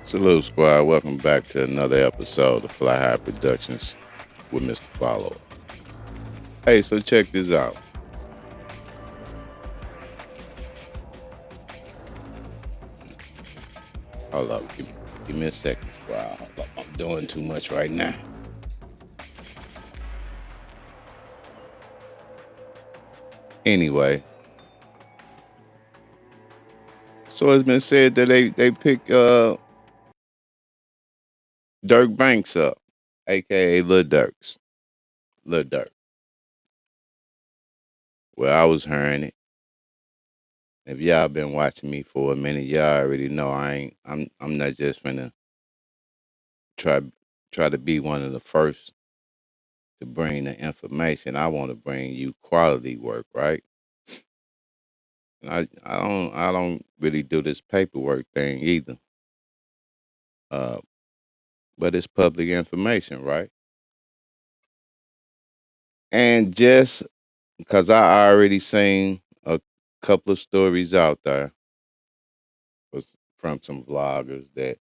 Salute Squad, welcome back to another episode of Fly High Productions with Mr. Follower. Hey, so check this out. Hold up, give me a second, Squad. Hold up, I'm doing too much right now. Anyway, so it's been said that they pick Durk Banks up, aka Lil Durk. Well, I was hearing it. If y'all been watching me for a minute, y'all already know I'm not just finna try try to be one of the first to bring the information. I want to bring you quality work, right? And I don't really do this paperwork thing either. Uh, but it's public information, right? And just because I already seen a couple of stories out there was from some vloggers that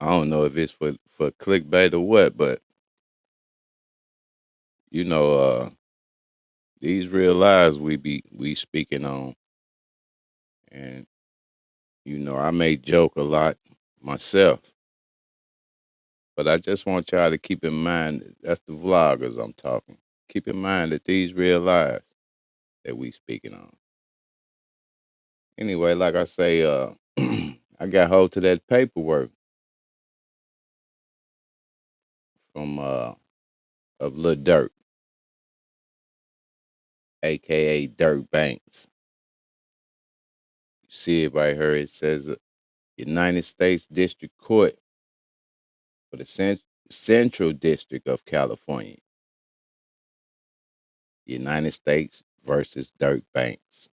I don't know if it's for clickbait or what, but you know, these real lives we speaking on, and I may joke a lot myself. But I just want y'all to keep in mind that's the vloggers I'm talking. Keep in mind that these real lives that we speaking on. Anyway, like I say, I got hold to that paperwork from of Lil Durk, aka Durk Banks. You see it right here. It says United States District Court for the Central District of California, United States versus Durk Banks.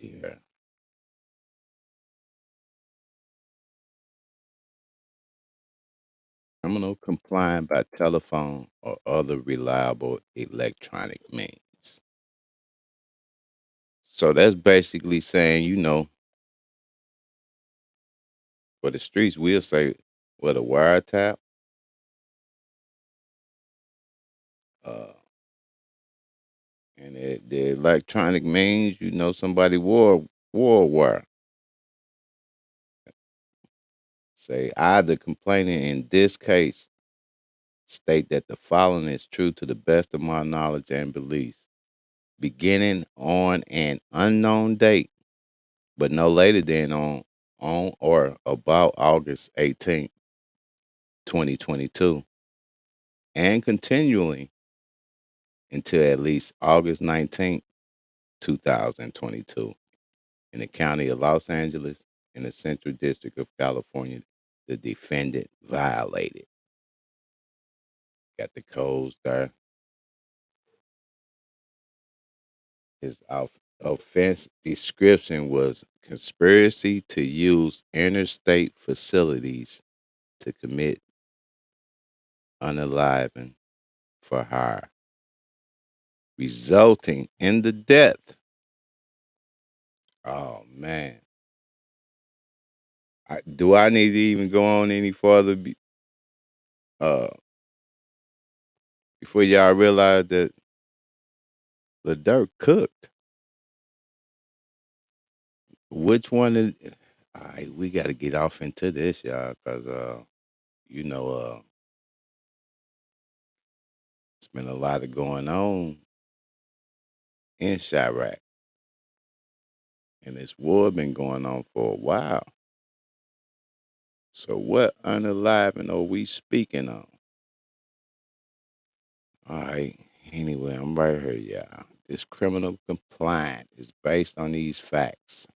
Yeah. Criminal compliant by telephone or other reliable electronic means. So that's basically saying, for the streets, we'll say, what a wiretap, uh, and the electronic means, somebody wore a wire. Say either complaining in this case state that the following is true to the best of my knowledge and beliefs, beginning on an unknown date but no later than on or about August 18th, 2022, and continuing until at least August 19th, 2022, in the county of Los Angeles in the Central District of California, the defendant violated. Got the codes there. His offense description was conspiracy to use interstate facilities to commit unaliving for hire, resulting in the death. Oh man, do I need to even go on any further uh, before y'all realize that the dirt cooked? Which one is? All right, we got to get off into this, y'all, because you know, it's been a lot of going on in Chirac, and this war been going on for a while. So, what unaliving are we speaking on? All right. Anyway, I'm right here, y'all. This criminal compliance is based on these facts.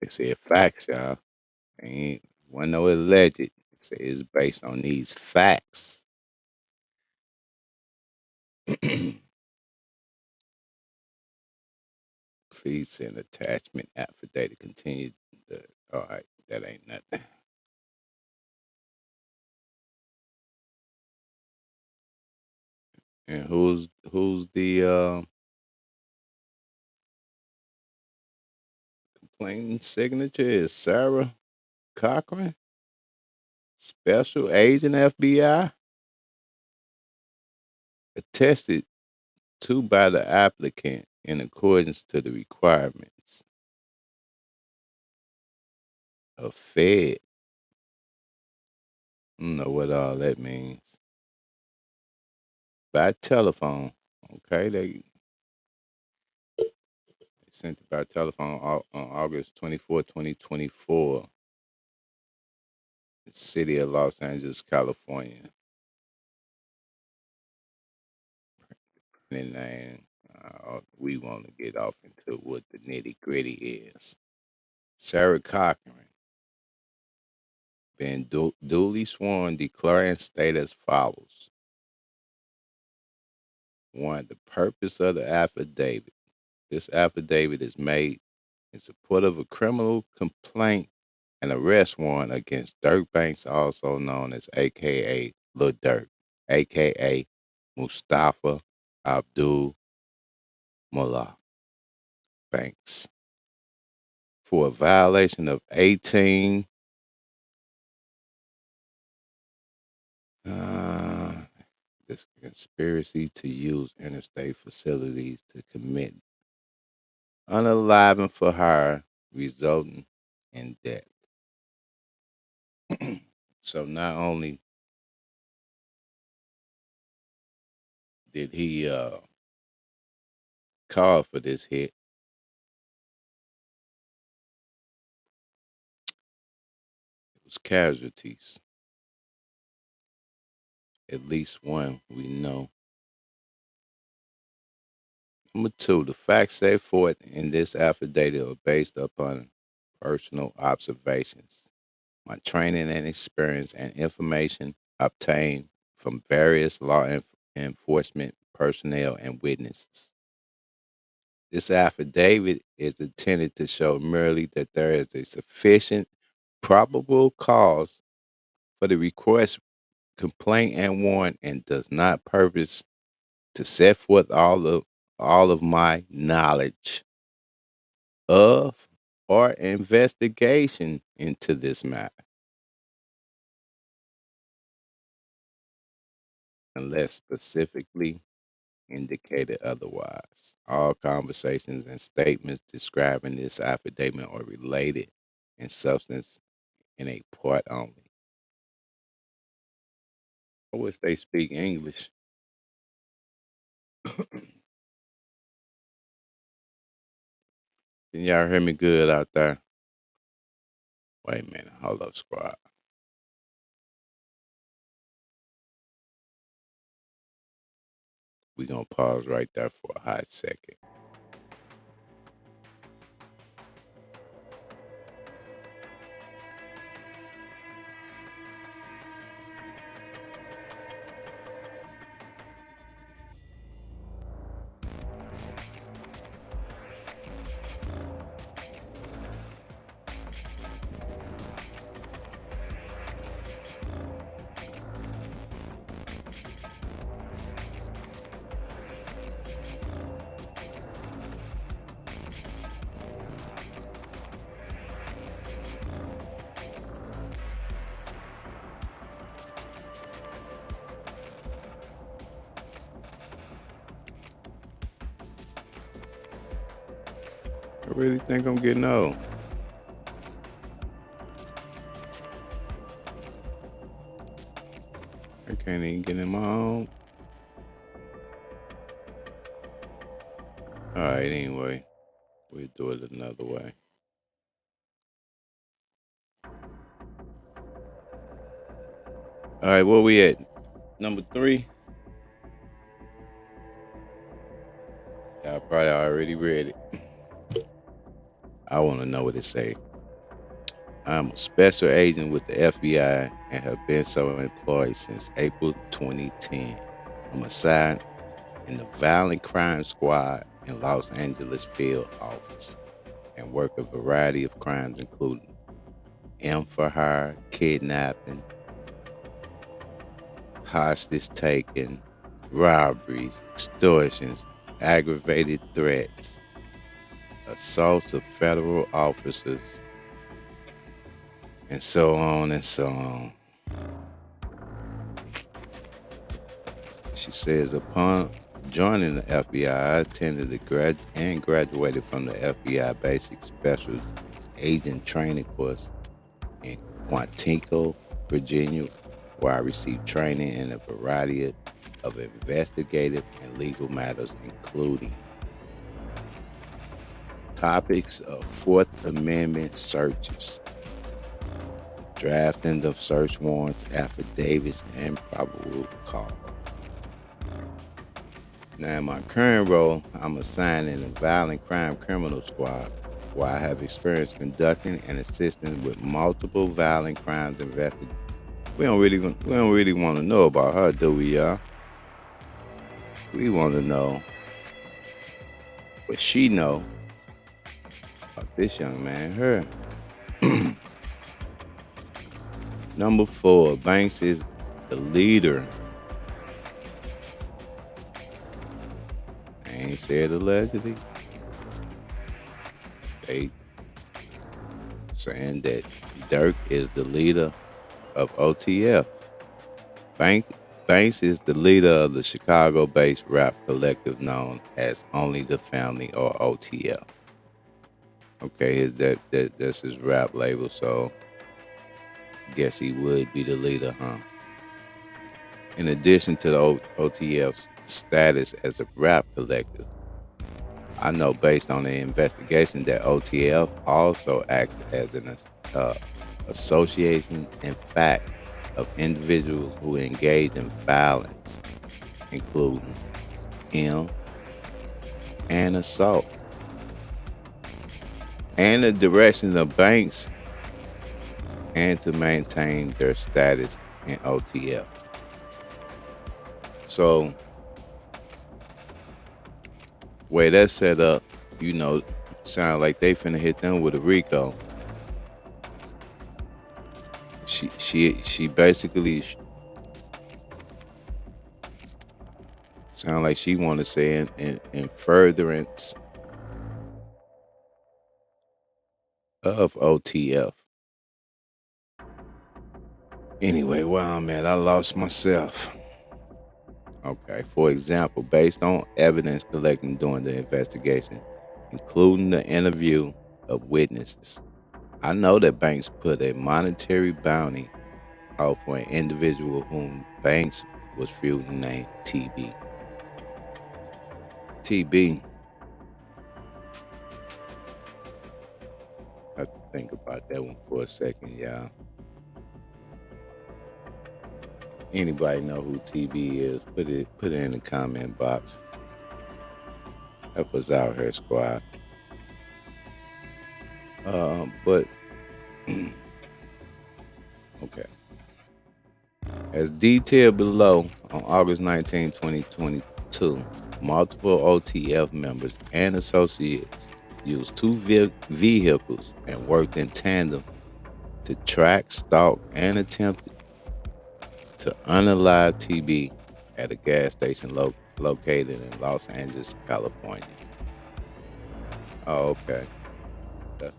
It said facts, y'all. Ain't one no alleged. It said it's based on these facts. Please send attachment affidavit. Continue. All right, that ain't nothing. And who's the Plain signature is Sarah Cochran, Special Agent FBI, attested to by the applicant in accordance to the requirements of Fed. I don't know what all that means. By telephone. Okay, they sent it by telephone on August 24, 2024. The city of Los Angeles, California. And then we want to get off into what the nitty gritty is. Sarah Cochran been duly sworn, declaring state as follows. One, the purpose of the affidavit. This affidavit is made in support of a criminal complaint and arrest warrant against Durk Banks, also known as AKA Lil Durk, AKA Mustafa Abdul Mullah Banks, for a violation of 18 this conspiracy to use interstate facilities to commit unaliving for hire resulting in death. So not only did he call for this hit, it was casualties. At least one we know. Number two, the facts set forth in this affidavit are based upon personal observations, my training and experience, and information obtained from various enforcement personnel and witnesses. This affidavit is intended to show merely that there is a sufficient probable cause for the request, complaint, and warrant, and does not purpose to set forth all of my knowledge of or investigation into this matter, unless specifically indicated otherwise. All conversations and statements describing this affidavit are related in substance in a part only. I wish they speak English. Can y'all hear me good out there? Wait a minute. Hold up, squad. We gonna pause right there for a hot second. I really think I'm getting old. I can't even get in my own. All right, anyway, we'll do it another way. All right, where we at? Number 3. Y'all probably already read it. I want to know what it say. I'm a special agent with the FBI and have been so employed since April 2010. I'm assigned in the Violent Crime Squad in Los Angeles field office and work a variety of crimes including M for hire, kidnapping, hostage taking, robberies, extortions, aggravated threats, assaults of federal officers, and so on and so on. She says, upon joining the FBI, I attended and graduated from the FBI Basic Special Agent Training course in Quantico, Virginia, where I received training in a variety of investigative and legal matters, including topics of Fourth Amendment searches, drafting of search warrants, affidavits, and probable cause. Now, in my current role, I'm assigned in a violent crime criminal squad, where I have experience conducting and assisting with multiple violent crimes investigations. We don't really want to know about her, do we, y'all? We want to know what she know about this young man, her. Number 4, Banks is the leader. I ain't said allegedly. They saying that Durk is the leader of OTF. Banks is the leader of the Chicago-based rap collective known as Only the Family, or OTF. Okay, that's his rap label, so guess he would be the leader, huh? In addition to the OTF's status as a rap collective, I know based on the investigation that OTF also acts as an uh, association, in fact, of individuals who engage in violence, including him and assault, and the direction of Banks, and to maintain their status in OTF. So, way that's set up, sound like they finna hit them with a RICO. She basically sound like she want to say in furtherance of OTF. Anyway, where I'm at, I lost myself. Okay, for example, based on evidence collected during the investigation, including the interview of witnesses, I know that Banks put a monetary bounty out for an individual whom Banks was feuding named TB. TB, I have to think about that one for a second, y'all. Anybody know who TB is? Put it in the comment box. Help us out here, squad. But okay. As detailed below, on August 19, 2022, multiple OTF members and associates used two vehicles and worked in tandem to track, stalk, and attempt to unalive TB at a gas station located in Los Angeles, California. Oh, okay. That's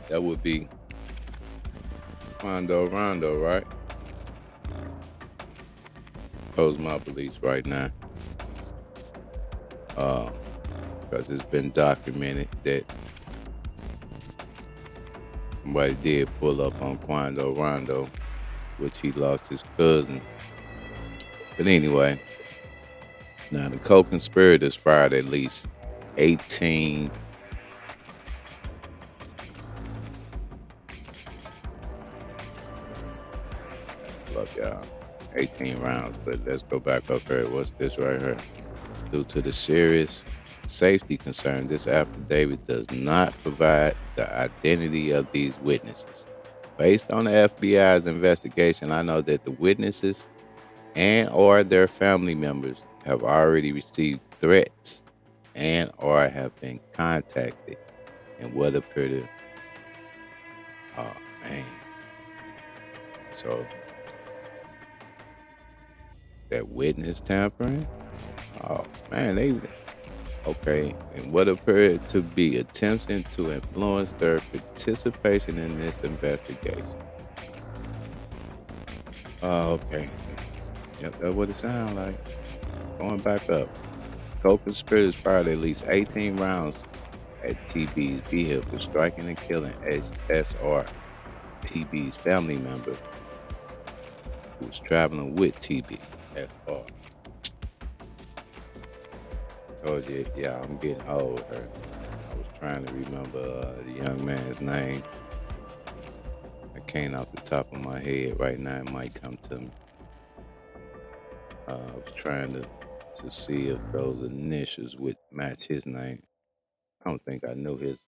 that would be Quando Rondo, right? Pose my beliefs right now. Because it's been documented that somebody did pull up on Quando Rondo, which he lost his cousin. But anyway, now the co-conspirators fired at least 18 love y'all. 18 rounds, but let's go back up here. What's this right here? Due to the serious safety concern, this affidavit does not provide the identity of these witnesses. Based on the FBI's investigation, I know that the witnesses and or their family members have already received threats and or have been contacted in what appear to oh man. So that witness tampering? Oh man, they okay. And what appeared to be attempting to influence their participation in this investigation. Oh, okay. Yep, that's what it sounds like. Going back up. Co-conspirators fired at least 18 rounds at TB's vehicle, striking and killing SR, TB's family member who was traveling with TB. SR. Told you, yeah, I'm getting old. I was trying to remember the young man's name. I can't off the top of my head right now. It might come to me. I was trying to see if those initials would match his name. I don't think I knew his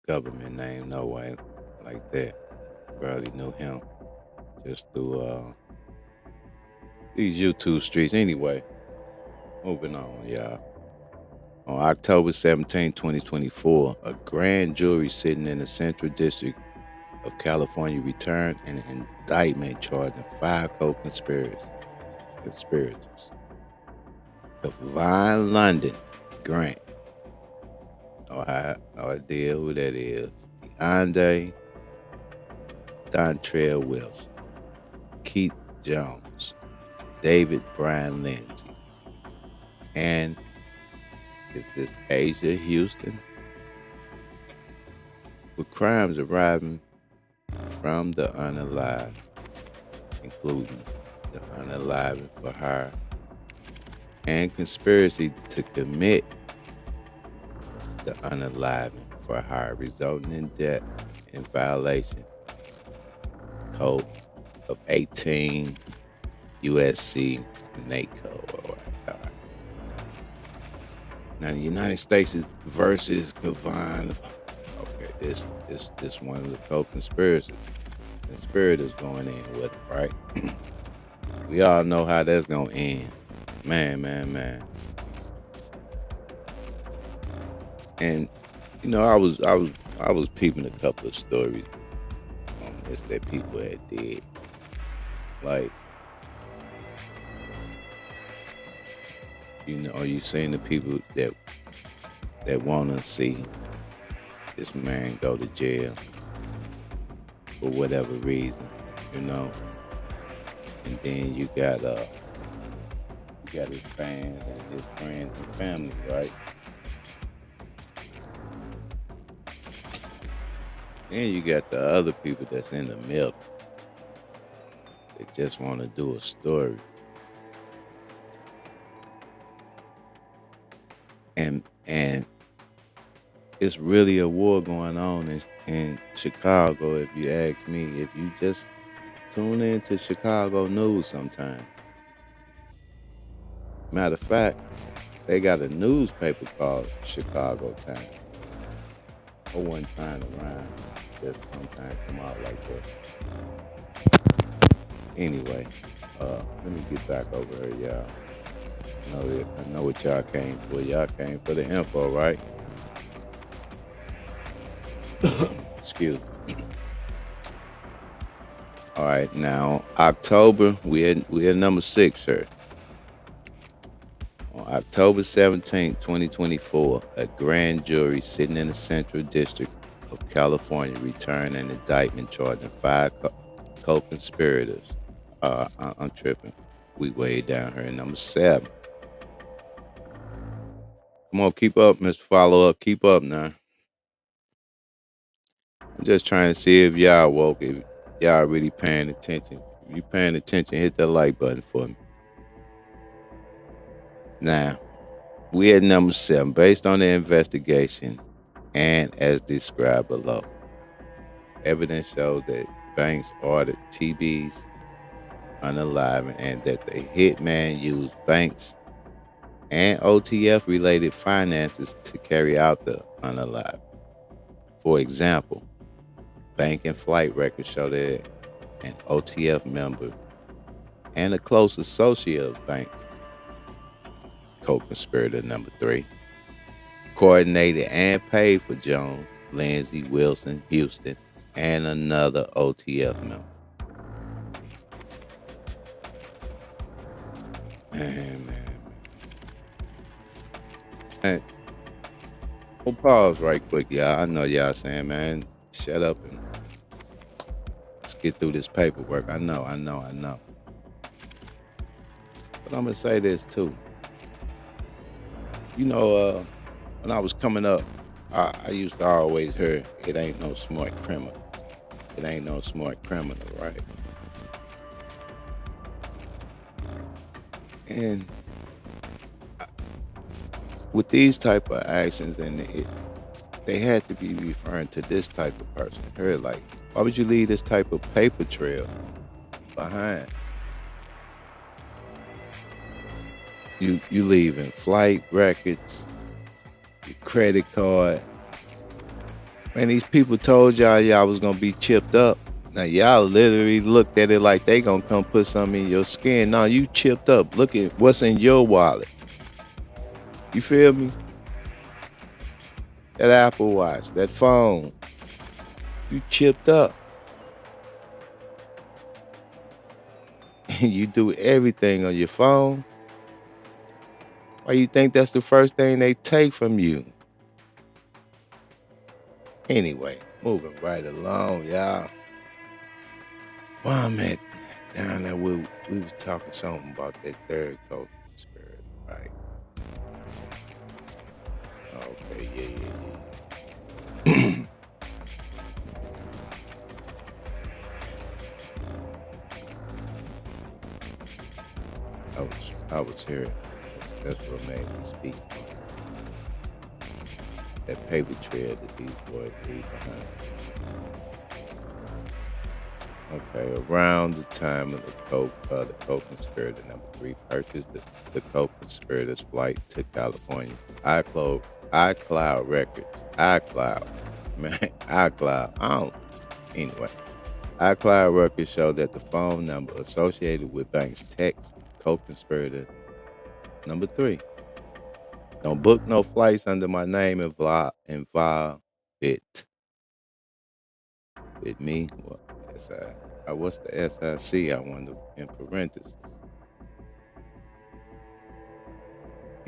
government name no way like that. Barely knew him just through these YouTube streets. Anyway, moving on, y'all. On October 17, 2024, a grand jury sitting in the Central District of California returned an indictment charging five conspirators. Divine London Grant, no idea who that is. DeAndre Dontrell Wilson, Keith Jones, David Brian Lindsay, and is this Asia Houston? With crimes arising from the unalive, including the unaliving for hire and conspiracy to commit the unaliving for hire, resulting in death in violation code of 18 USC NACO. All right. Now the United States is versus Gavon. Okay, this one of the conspirators going in with it, right? We all know how that's gonna end. Man. And I was peeping a couple of stories on this that people had did. Like, are you seeing the people that wanna see this man go to jail for whatever reason, you know? And then you got his fans and his friends and family, right? Then you got the other people that's in the middle that just want to do a story. And it's really a war going on in Chicago, if you ask me. If you just tune into Chicago news sometimes. Matter of fact, they got a newspaper called Chicago Times. I wasn't trying to rhyme, just sometimes come out like that. Anyway, let me get back over here, y'all. I know what y'all came for. Y'all came for the info, right? Excuse me. All right, now October, we had number 6, sir. On October 17th, 2024, a grand jury sitting in the Central District of California returned an indictment charging five co-conspirators. I'm tripping. We way down here, number 7. Come on, keep up, Mr. Follow Up. Keep up now. I'm just trying to see if y'all woke, if y'all really paying attention. If you paying attention, hit that like button for me. Now, we at number 7. Based on the investigation and as described below, evidence shows that Banks ordered TB's unaliving and that the hitman used Banks and OTF related finances to carry out the unaliving. For example, bank and flight records show that an OTF member and a close associate of Banks, co-conspirator number 3, coordinated and paid for Jones, Lindsay, Wilson, Houston, and another OTF member. Man. And we'll pause right quick, y'all. I know y'all saying, man, shut up and let's get through this paperwork. I know. But I'm gonna say this too. You know, when I was coming up, I used to always hear it ain't no smart criminal. It ain't no smart criminal, right? And with these type of actions, and they had to be referring to this type of person. Her like, why would you leave this type of paper trail behind? You leaving flight records, your credit card. Man, these people told y'all was gonna be chipped up. Now y'all literally looked at it like they gonna come put something in your skin. No, you chipped up. Look at what's in your wallet. You feel me? That Apple Watch, that phone. You chipped up. And you do everything on your phone. Why you think that's the first thing they take from you? Anyway, moving right along, y'all. Well, I'm at down there we was talking something about that third coach spirit, right? Okay, yeah. I was here. That's what made me speak. That paper trail that these boys leave behind. Okay, around the time of the co-conspirator number three purchased the co-conspirator's flight to California. iCloud records. iCloud. Man, iCloud. I don't anyway. iCloud records show that the phone number associated with Banks text co-conspirator number three. Don't book no flights under my name involve it with me. What what's the SIC? I wonder in parentheses.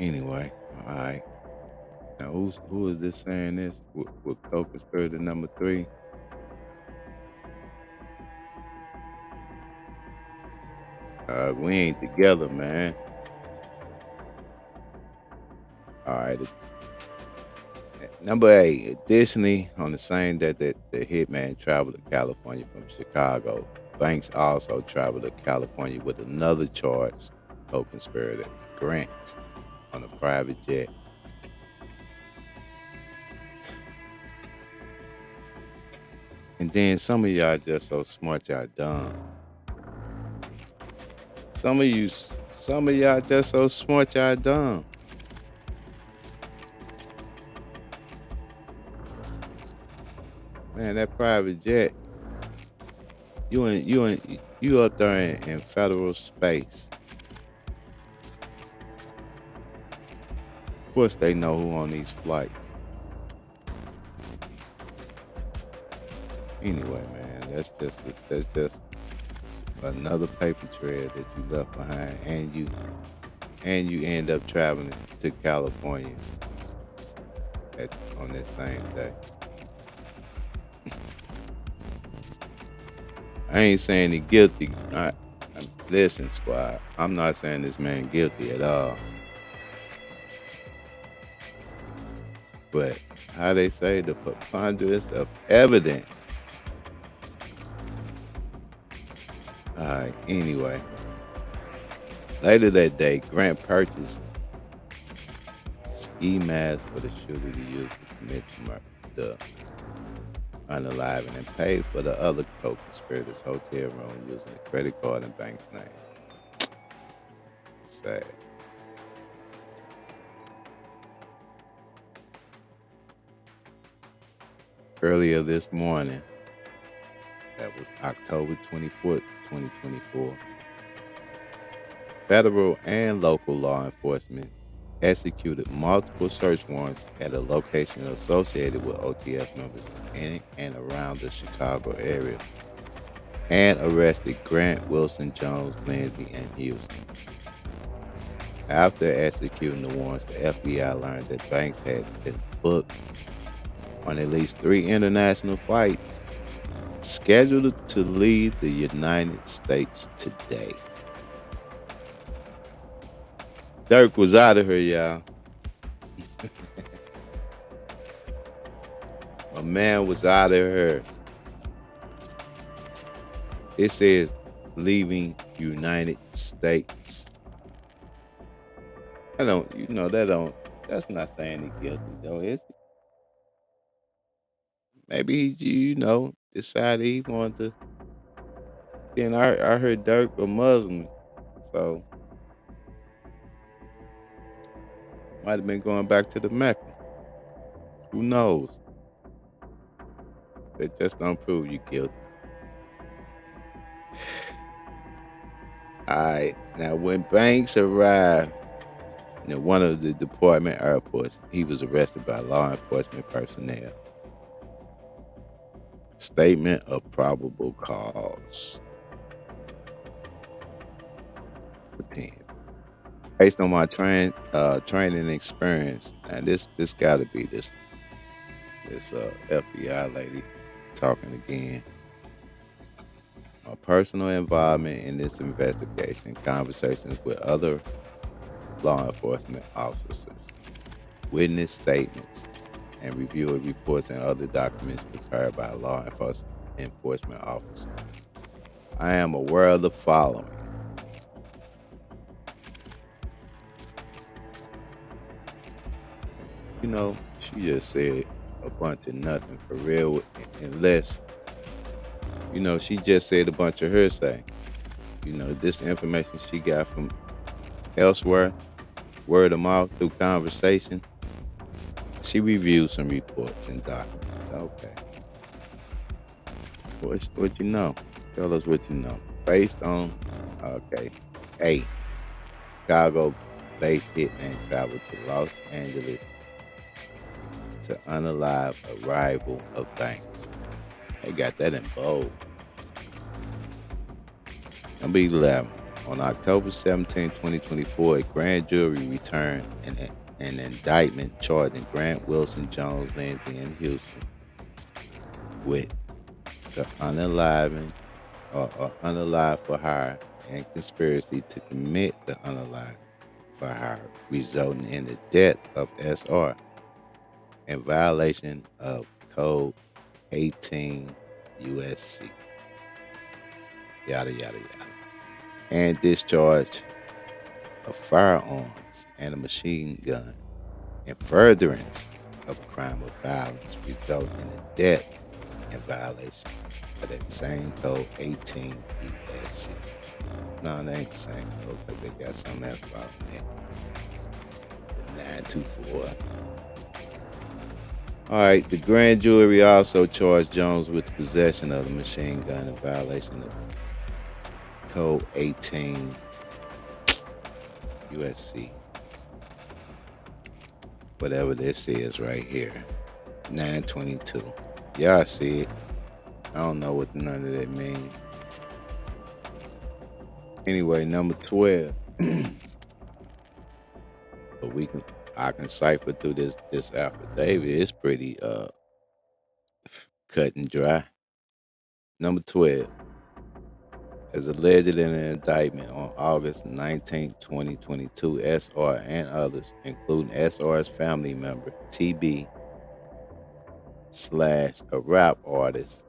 Anyway, all right. Now who is this saying this? With co-conspirator number three? We ain't together, man. All right. Number eight. Additionally, on the same day that the hitman traveled to California from Chicago, Banks also traveled to California with another charged co-conspirator, Grant, on a private jet. And then some of y'all just so smart, y'all dumb. Some of y'all just so smart, y'all dumb. Man, that private jet, you up there in federal space. Of course, they know who on these flights. Anyway, man, that's just another paper trail that you left behind, and you end up traveling to California on that same day. I ain't saying he guilty. Listen, squad. I'm not saying this man guilty at all. But how they say the preponderance of evidence. All right. Anyway, later that day, Grant purchased ski masks for the shooter to use to commit the unaliving and paid for the other co-conspirators' hotel room using a credit card and bank's name. Sad. Earlier this morning, that was October 24th, 2024, federal and local law enforcement executed multiple search warrants at a location associated with OTF members in and around the Chicago area and arrested Grant, Wilson, Jones, Lindsay, and Houston. After executing the warrants, the FBI learned that Banks had been booked on at least 3 international flights scheduled to leave the United States today. Durk was out of here, y'all. My man was out of here. It says leaving United States. I don't, that's not saying he guilty though, is it? Maybe he, decided he wanted to. Then I heard Durk a Muslim, so might have been going back to the Mecca. Who knows? They just don't prove you guilty. All right. Now, when Banks arrived in one of the department airports, he was arrested by law enforcement personnel. Statement of probable cause. 10. Based on my training experience, and this got to be this FBI lady talking again. My personal involvement in this investigation, conversations with other law enforcement officers, witness statements, and review of reports and other documents prepared by law enforcement officers. I am aware of the following. She just said a bunch of nothing for real, unless, she just said a bunch of hearsay. This information she got from elsewhere, word of mouth through conversation. She reviewed some reports and documents. Okay. What you know? Tell us what you know. Based on, okay. A, Chicago-based hitman traveled to Los Angeles to unalive a rival of Banks. They got that in bold. Number 11. On October 17, 2024, a grand jury returned an indictment charging Grant, Wilson, Jones, Lindsay, and Houston with the unaliving or unalive for hire and conspiracy to commit the unalive for hire, resulting in the death of SR in violation of Code 18 USC. Yada, yada, yada. And discharge of firearms and a machine gun in furtherance of a crime of violence, resulting in the death in violation of that same Code 18 USC. No, they ain't the same code because they got something else about it. The 924. All right, the grand jury also charged Jones with possession of the machine gun in violation of Code 18 USC. Whatever this is right here. 922. Y'all see it. I don't know what none of that means. Anyway, number 12. But I can cipher through this affidavit. It's pretty cut and dry. Number 12. As alleged in an indictment on August 19, 2022, SR and others, including SR's family member, TB / a rap artist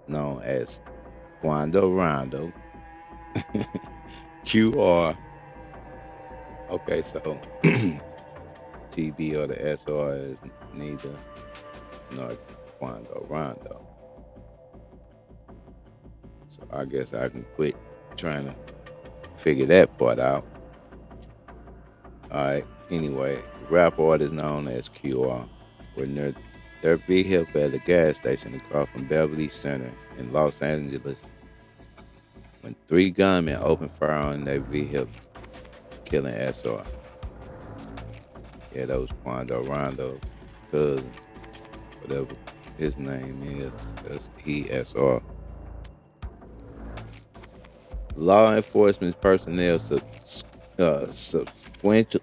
known as Quando Rondo, QR. Okay, so TB or the SR is neither nor Quando Rondo. So I guess I can quit trying to figure that part out. All right. Anyway, rap artist known as QR were near their vehicle at a gas station across from Beverly Center in Los Angeles when 3 gunmen opened fire on their vehicle, killing SR. Yeah, that was Quando Rondo's cousin, whatever his name is. That's SR. Law enforcement personnel Sequential.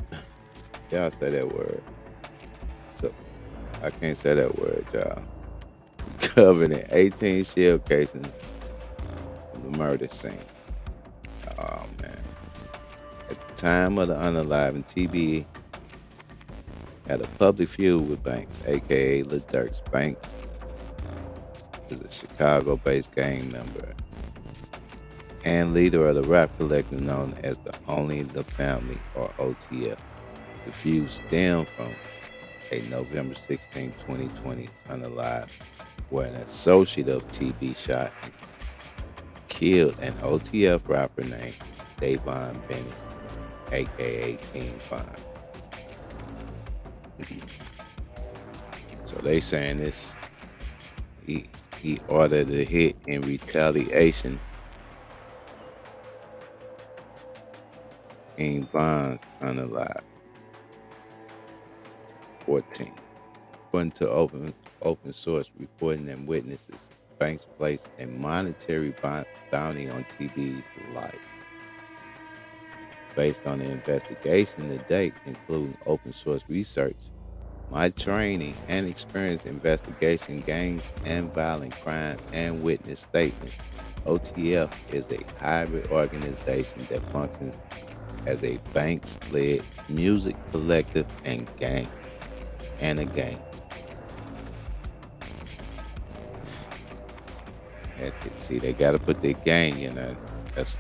Y'all say that word. So I can't say that word, y'all. Covered in 18 shell casings from the murder scene. Oh man. At the time of the unaliving, TB had a public feud with Banks, aka Lil Durk. Banks is a Chicago-based gang member and leader of the rap collective known as the Only the Family, or OTF. The feud stemmed from a November 16, 2020 unalive, where an associate of TB shot and killed an OTF rapper named Davon Bennett, aka King Von. So they saying this he he ordered a hit in retaliation. King Von's unalive. 14. According to open source reporting and witnesses, Banks placed a monetary bounty on TB's life. Based on the investigation to date, including open source research, my training and experience investigation gangs and violent crime and witness statements, OTF is a hybrid organization that functions as a Banks-led music collective and a gang. See, they got to put their gang in there. That's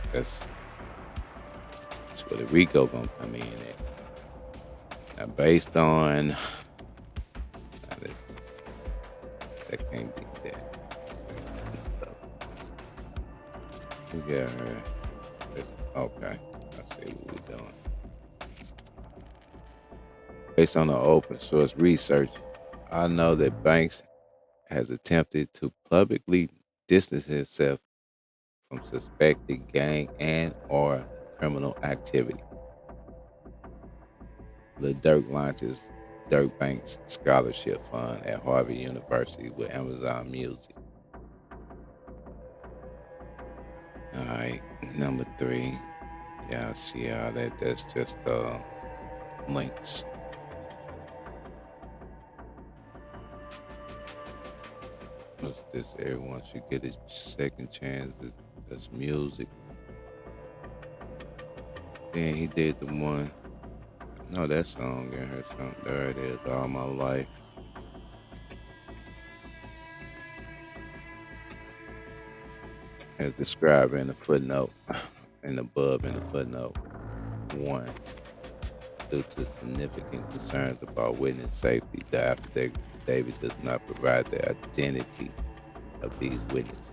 where the Rico gonna come in at. Now, based on that can't be that. We got her. Okay, I see what we're doing. Based on the open source research, I know that Banks has attempted to publicly distance himself from suspected gang and or criminal activity. Lil Durk launches Durk Banks Scholarship Fund at Harvard University with Amazon Music. All right, number 3. Yeah, I see how that's just links. What's this? Everyone should get a second chance. That's music. Then he did the one. No, that song in her song. There it is. All My Life. As described in the footnote, and above in the footnote 1. Due to significant concerns about witness safety, the affidavit does not provide the identity of these witnesses.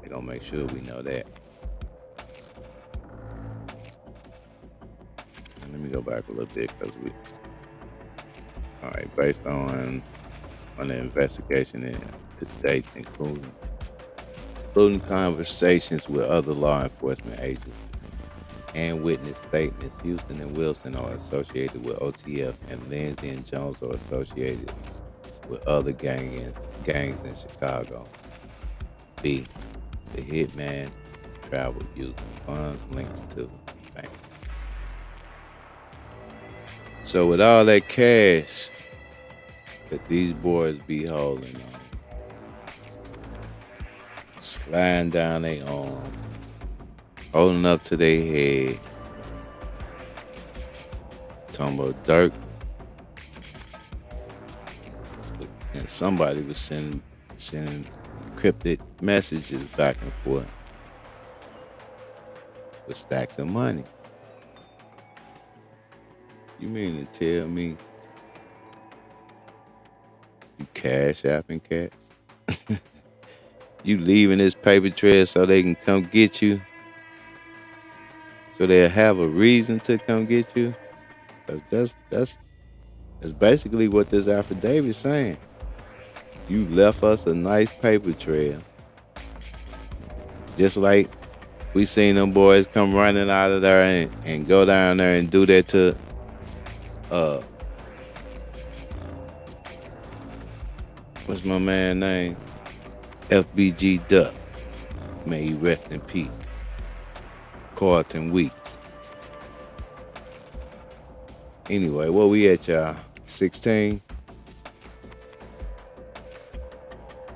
They're gonna make sure we know that. Let me go back a little bit because all right, based on the investigation and to date, including conversations with other law enforcement agents and witness statements, Houston and Wilson are associated with OTF, and Lindsay and Jones are associated with other gangs in Chicago. B. The hitman traveled using funds linked to banks. So with all that cash that these boys be holding on, sliding down their arm, holding up to their head, talking about Durk, and somebody was sending encrypted messages back and forth with stacks of money. You mean to tell me you cash apping cats? You leaving this paper trail so they can come get you? So they'll have a reason to come get you? That's basically what this affidavit is saying. You left us a nice paper trail. Just like we seen them boys come running out of there and go down there and do that to what's my man name? FBG Duck. May he rest in peace. Carlton Weeks. Anyway, where we at, y'all? 16.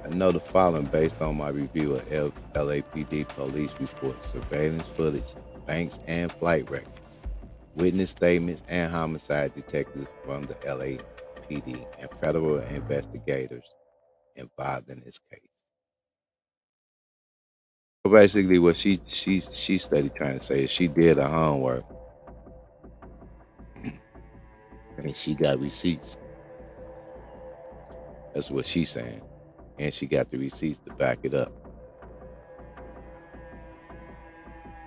I know the following based on my review of LAPD police reports, surveillance footage, banks and flight records, witness statements, and homicide detectives from the LAPD and federal investigators involved in this case. So basically, what she studied trying to say is she did her homework and she got receipts. That's what she's saying, and she got the receipts to back it up.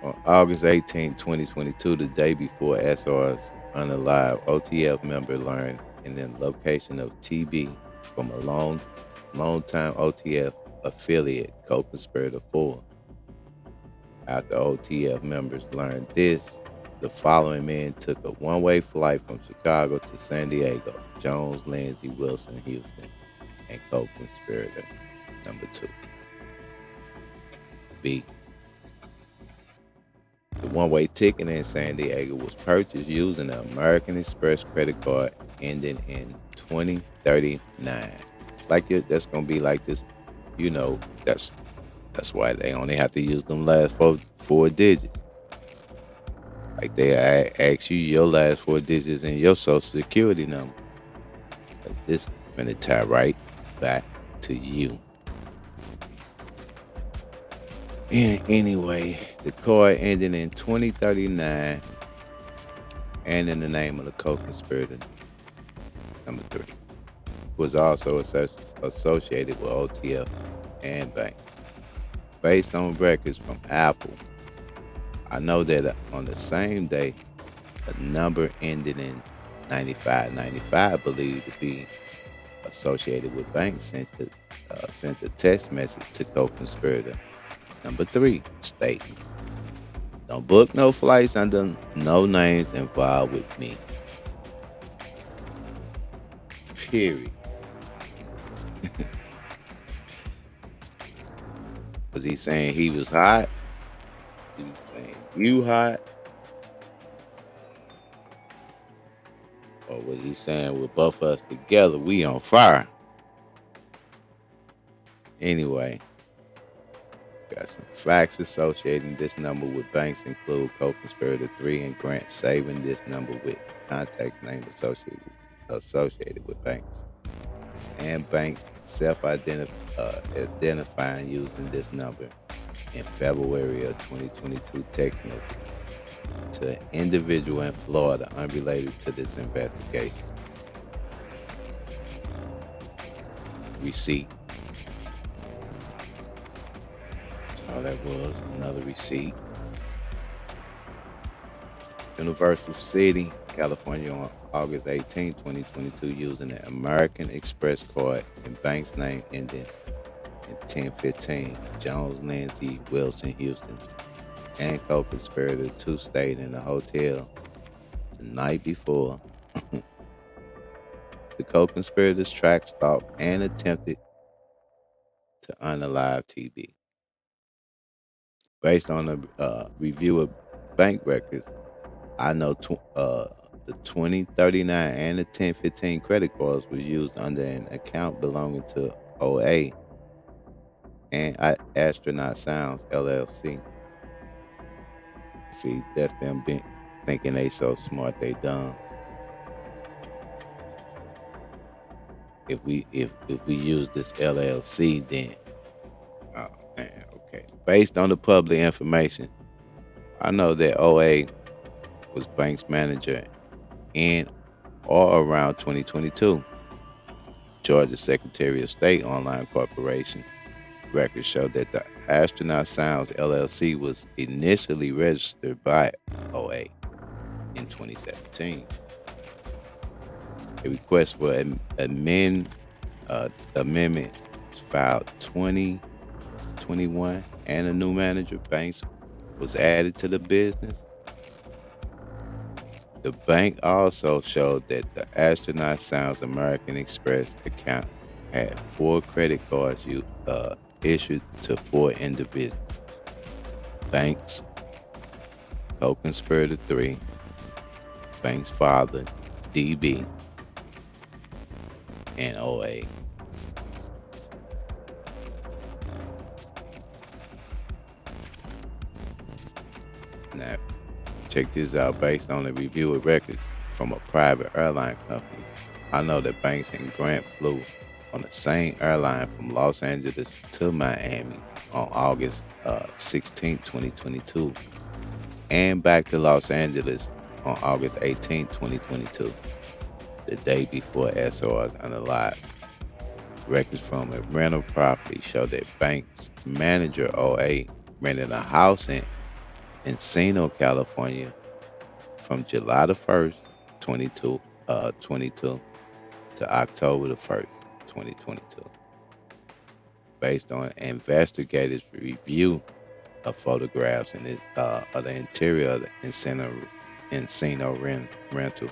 On August 18, 2022, the day before SR's unalive, OTF member learned in the location of TB from a long-time OTF affiliate, co-conspirator 4. After OTF members learned this, the following men took a one-way flight from Chicago to San Diego: Jones, Lindsay, Wilson, Houston, and co-conspirator number 2. B. The one-way ticket in San Diego was purchased using an American Express credit card ending in 2039. That's gonna be like this, you know. That's why they only have to use them last four digits. Like they ask you your last 4 digits in your social security number. 'Cause this gonna tie right back to you. And anyway, the card ending in 2039 and in the name of the co-conspirator number 3 was also associated with OTF and bank. Based on records from Apple, I know that on the same day, a number ending in 9595 believed to be associated with banks sent a text message to co-conspirator number 3 stating, "Don't book no flights under no names involved with me." Period. Was he saying he was hot? He was saying you hot? Or was he saying with both of us together, we on fire? Anyway, got some facts associating this number with banks include co-conspirator 3 and Grant saving this number with contact name associated with banks. And banks self-identifying using this number in February of 2022 text message to an individual in Florida unrelated to this investigation. Receipt. All that was another receipt. Universal City, California on August 18, 2022 using an American Express card in bank's name ending in 1015. Jones, Lindsay, Wilson, Houston, and co-conspirator 2 stayed in the hotel the night before. The co-conspirators tracked, stalked, and attempted to unalive TB. Based on a review of bank records, I know the 2039 and the 1015 credit cards were used under an account belonging to OA and Astronaut Sounds LLC. See, that's them thinking they so smart they dumb. If we use this LLC, then oh man, okay. Based on the public information, I know that OA was Banks manager in or around 2022. Georgia Secretary of State Online Corporation records show that the Astronaut Sounds LLC was initially registered by OA in 2017. A request for amendment was filed 2021, and a new manager, Banks, was added to the business. The bank also showed that the Astronaut Sounds American Express account had 4 credit cards issued to 4 individuals: Banks, co-conspirator 3, Banks' father, DB and '08. Now, check this out. Based on a review of records from a private airline company, I know that Banks and Grant flew on the same airline from Los Angeles to Miami on August 16, 2022, and back to Los Angeles on August 18, 2022, the day before SR's unalive. Records from a rental property show that Banks' manager '08 rented a house in Encino, California from July the 1st, 22 to October the 1st, 2022, based on investigators' review of photographs and of the interior of the Encino rental.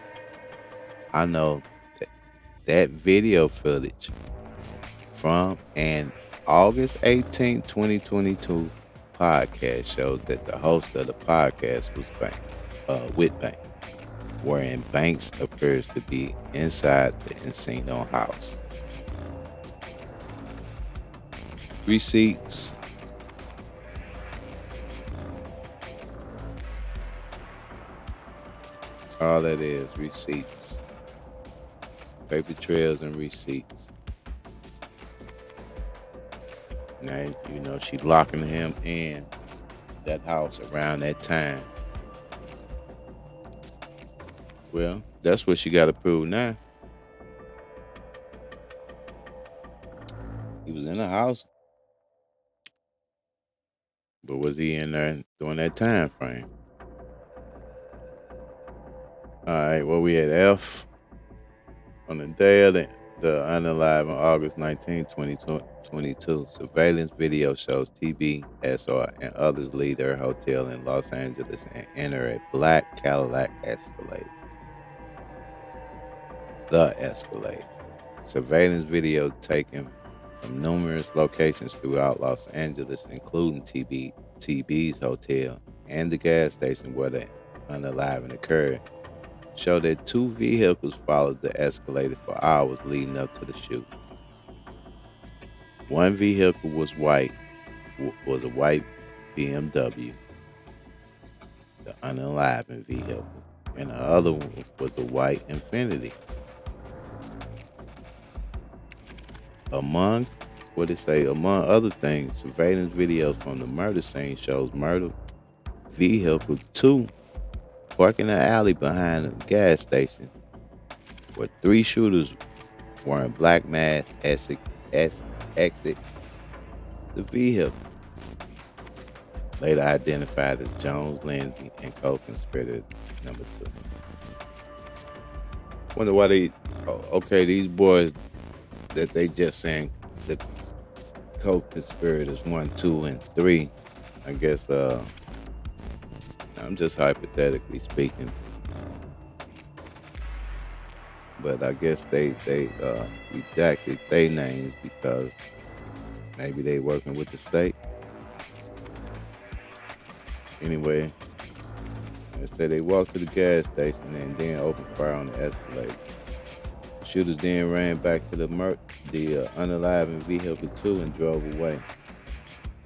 I know that, that video footage from an August 18, 2022 podcast shows that the host of the podcast was with Banks, wherein Banks appears to be inside the Encino house. Receipts. All that is, receipts. Paper trails and receipts. Now, she's locking him in that house around that time. Well, that's what she got to prove now. He was in the house, but was he in there during that time frame? All right, well, we had F on the day of the unalive on August 19, 2022. Surveillance video shows TB, SR, and others leave their hotel in Los Angeles and enter a black Cadillac Escalade. The Escalade. Surveillance video taken from numerous locations throughout Los Angeles, including TB's hotel and the gas station where the unaliving occurred, show that two vehicles followed the Escalade for hours leading up to the shoot. One vehicle was a white BMW, the unaliving vehicle, and the other one was a white Infiniti. Among other things, surveillance videos from the murder scene shows murder vehicle 2 parking in an alley behind the gas station, where 3 shooters wearing black masks exit the vehicle, later identified as Jones, Lindsay, and co-conspirator number 2. Wonder why these boys that they just saying the co-conspirators 1, 2, and 3. I guess I'm just hypothetically speaking, but I guess they redacted their names because maybe they working with the state. Anyway, they said they walked to the gas station and then opened fire on the Escalade. Shooters then ran back to the unaliving vehicle 2 and drove away.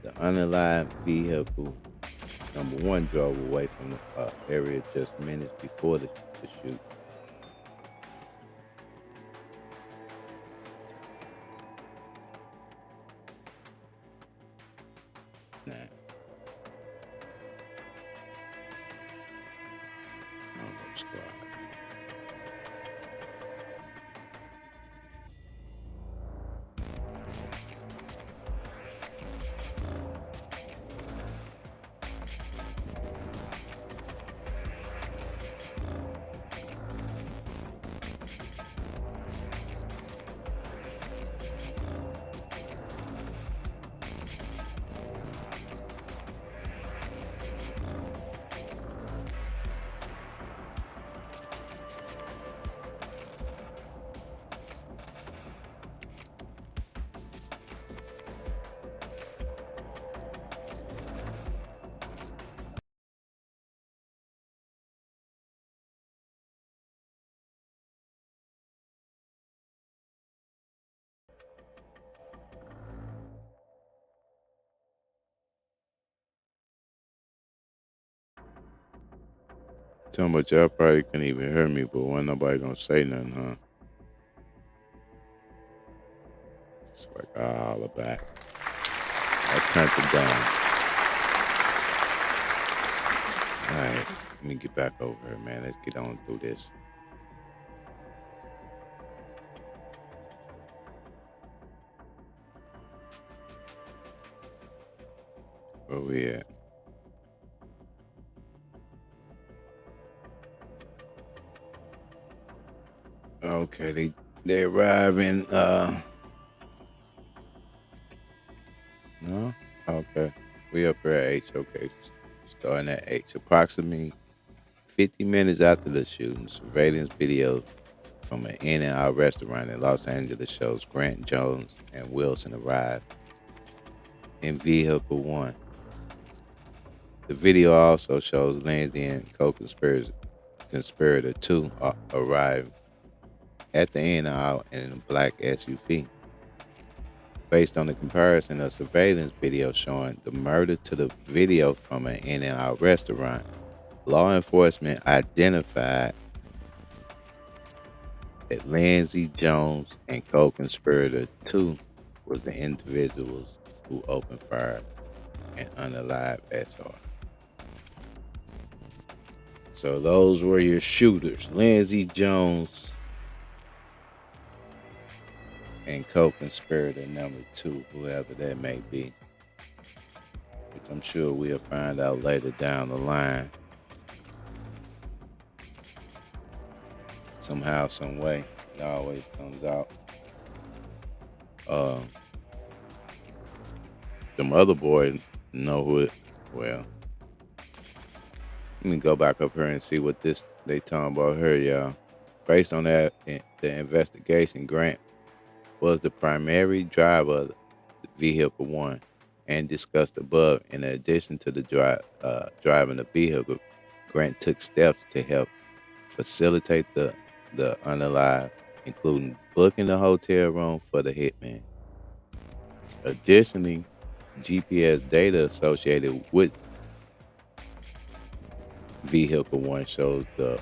The unalived vehicle number 1 drove away from the area just minutes before the shoot. Nah. Squad. Tell me, y'all probably couldn't even hear me, but wasn't nobody gonna say nothing, huh? It's like I holler back. I turned it down. All right, let me get back over here, man. Let's get on through this. Where we at? Okay, they arrive in no? Okay. We up here at H, okay. Starting at H. Approximately 50 minutes after the shooting, surveillance video from an In and Out restaurant in Los Angeles shows Grant Jones and Wilson arrive in vehicle one. The video also shows Lindsay and co-conspirator two arrive at the In and Out in a black SUV. Based on the comparison of surveillance video showing the murder to the video from an In and Out restaurant, law enforcement identified that Lindsey Jones and co-conspirator two was the individuals who opened fire and unalived SR. So those were your shooters, Lindsey Jones and co-conspirator number two, whoever that may be, which I'm sure we'll find out later down the line. Somehow, some way, it always comes out. Uh, them other boys know who it. Well, let me go back up here and see what this they talking about here, y'all. Based on that, the investigation, Grant was the primary driver of the vehicle one, and discussed above. In addition to the driving the vehicle, Grant took steps to help facilitate the unalive, including booking the hotel room for the hitman. Additionally, GPS data associated with vehicle one shows the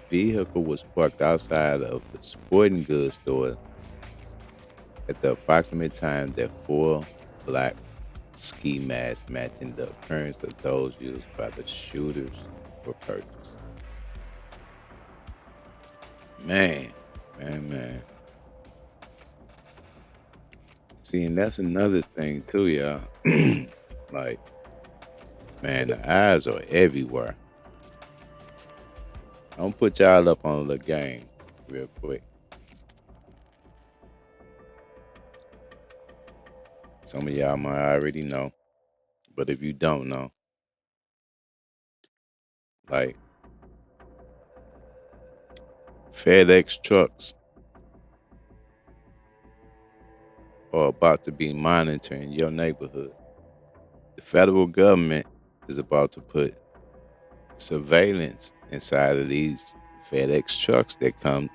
vehicle was parked outside of the sporting goods store at the approximate time that four black ski masks matching the appearance of those used by the shooters were purchased. Man, man. See, and that's another thing too, y'all. Like, man, the eyes are everywhere. I'm gonna put y'all up on the game real quick. Some of y'all might already know, but if you don't know, like FedEx trucks are about to be monitoring your neighborhood. The federal government is about to put surveillance inside of these FedEx trucks that come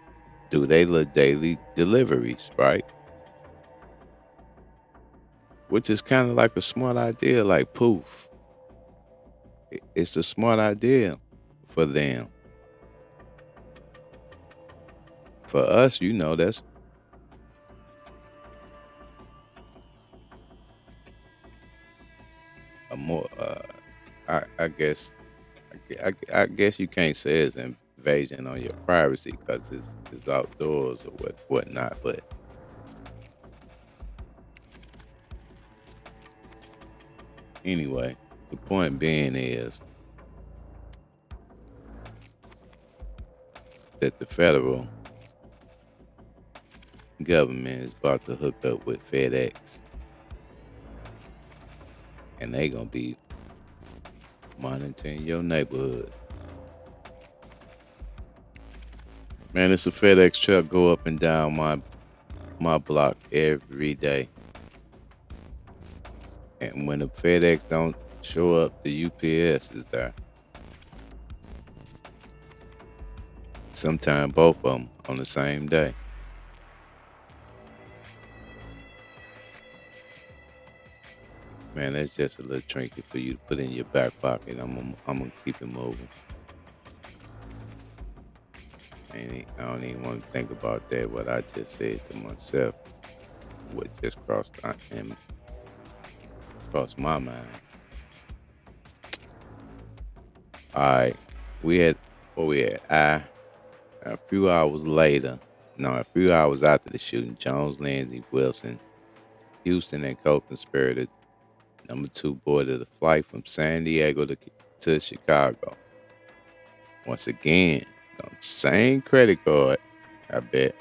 do their little daily deliveries, right? Which is kind of like a smart idea, like poof. It's a smart idea for them. For us, that's a more. I guess. I guess you can't say it's an invasion on your privacy because it's outdoors or whatnot. But anyway, the point being is that the federal government is about to hook up with FedEx, and they gonna be monitoring your neighborhood. Man, it's a FedEx truck go up and down my block every day. And when the FedEx don't show up, the UPS is there. Sometimes both of them on the same day. Man, that's just a little trinket for you to put in your back pocket. I'm gonna keep it moving. I don't even want to think about that. What I just said to myself, what just crossed my mind. All right, we had what we had. A few hours later, no, a few hours after the shooting, Jones, Lindsey, Wilson, Houston, and co-conspirator number two boarded a flight from San Diego to Chicago. Once again, the same credit card. I bet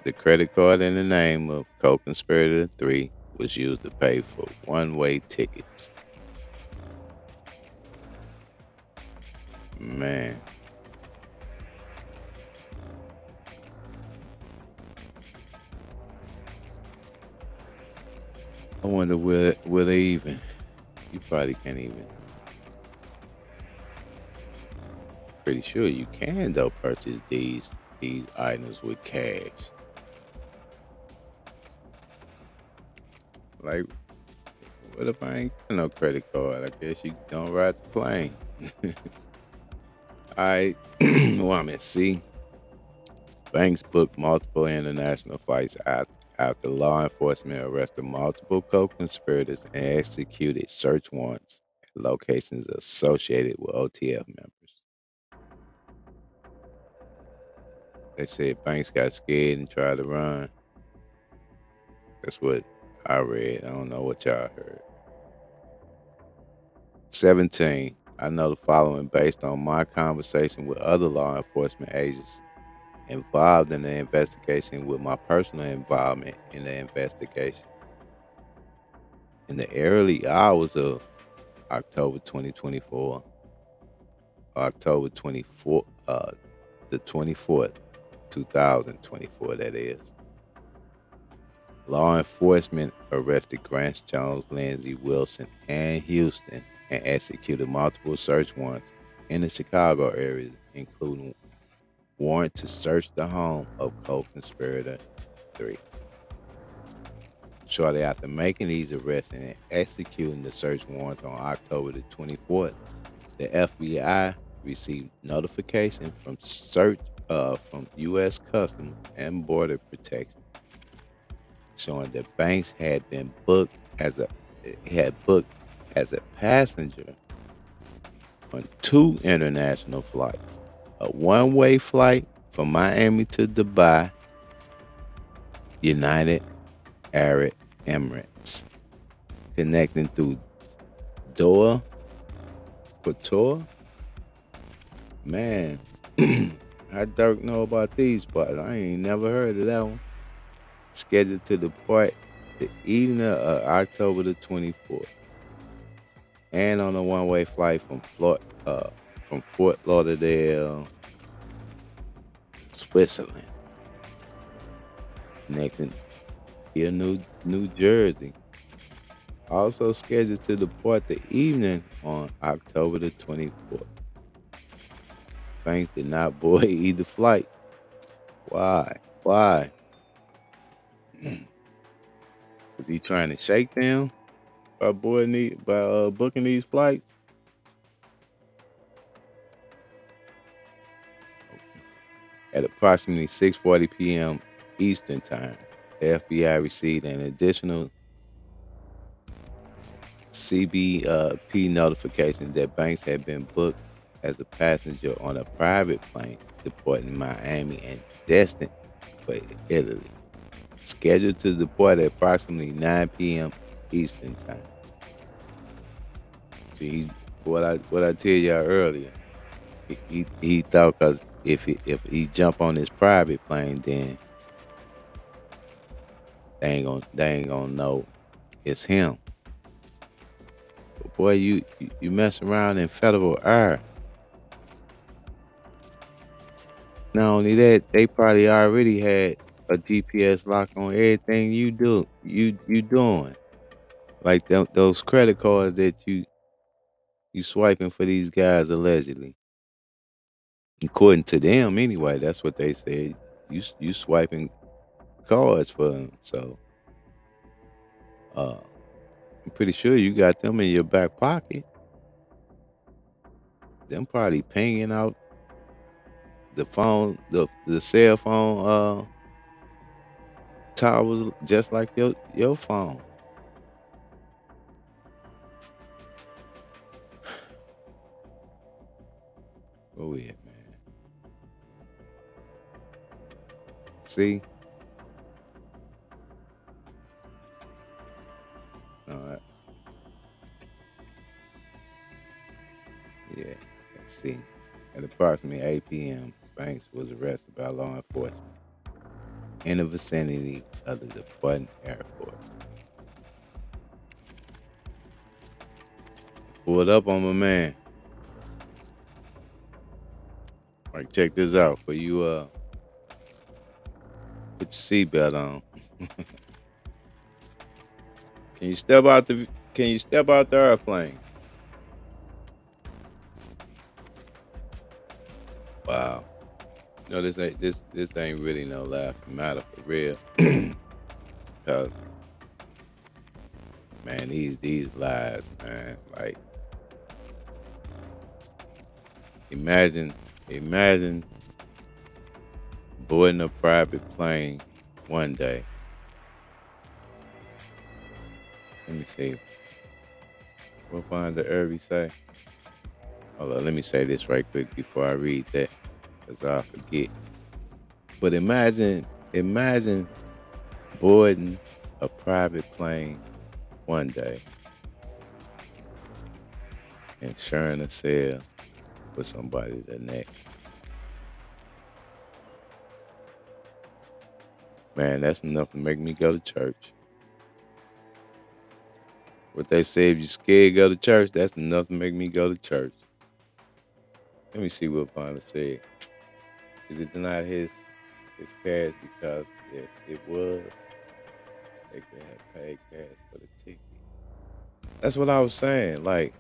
the credit card in the name of co-conspirator three was used to pay for one-way tickets. Man, I wonder will they even? You probably can't even. Pretty sure you can though purchase these items with cash. Like, what if I ain't got no credit card? I guess you don't ride the plane. I well, I'm at sea. Banks booked multiple international flights after law enforcement arrested multiple co-conspirators and executed search warrants at locations associated with OTF members. They said Banks got scared and tried to run. That's what I read. I don't know what y'all heard. 17. I know the following based on my conversation with other law enforcement agents involved in the investigation with my personal involvement in the investigation. In the early hours of October 2024, October 24th, the 24th, 2024, that is, law enforcement arrested Grant Jones, Lindsey, Wilson, and Houston and executed multiple search warrants in the Chicago area, including warrant to search the home of co-conspirator 3. Shortly after making these arrests and executing the search warrants on October the 24th, the FBI received notification from U.S. Customs and Border Protection showing that Banks had booked as a passenger on two international flights, a one-way flight from Miami to Dubai, United Arab Emirates, connecting through Doha, Qatar. Man, how Durk know about these spots? I ain't never heard of that one. Scheduled to depart the evening of October the 24th, and on a one-way flight from Fort Lauderdale, Switzerland, connecting via New Jersey. Also scheduled to depart the evening on October the 24th. Banks did not board either flight. Why? Why? Was he trying to shake them by booking these flights? At approximately 6:40 p.m. Eastern Time, the FBI received an additional CBP notification that Banks had been booked as a passenger on a private plane departing Miami and destined for Italy, scheduled to depart at approximately 9 p.m. Eastern Time. See, what I tell y'all earlier. He thought because if he jump on this private plane, then they ain't gonna know it's him. But boy, you mess around in federal air. Not only that, they probably already had a GPS lock on everything you doing. Like those credit cards that you swiping for these guys allegedly. According to them, anyway, that's what they said. You swiping cards for them, so uh, I'm pretty sure you got them in your back pocket. Them probably pinging out the cell phone tower was just like your phone. Go ahead, man. See, all right, yeah. Let's see. At approximately 8 p.m., Banks was arrested by law enforcement in the vicinity of the Button Airport. Pulled up on my man. Like, check this out. For you, put your seatbelt on. Can you step out the? Can you step out the airplane? Wow. No, this ain't really no laughing matter for real. Cause man, these lies, man. Like, imagine imagine boarding a private plane one day. Let me see. What find the Irby say? Hold on, let me say this right quick before I read that, cause I'll forget. But imagine boarding a private plane one day and sharing a cell with somebody the next. Man, that's enough to make me go to church. What they say, if you scared to go to church, that's enough to make me go to church. Let me see what Bonner said. Is it denied his cash because if it was, they could have paid cash for the ticket. That's what I was saying. Like,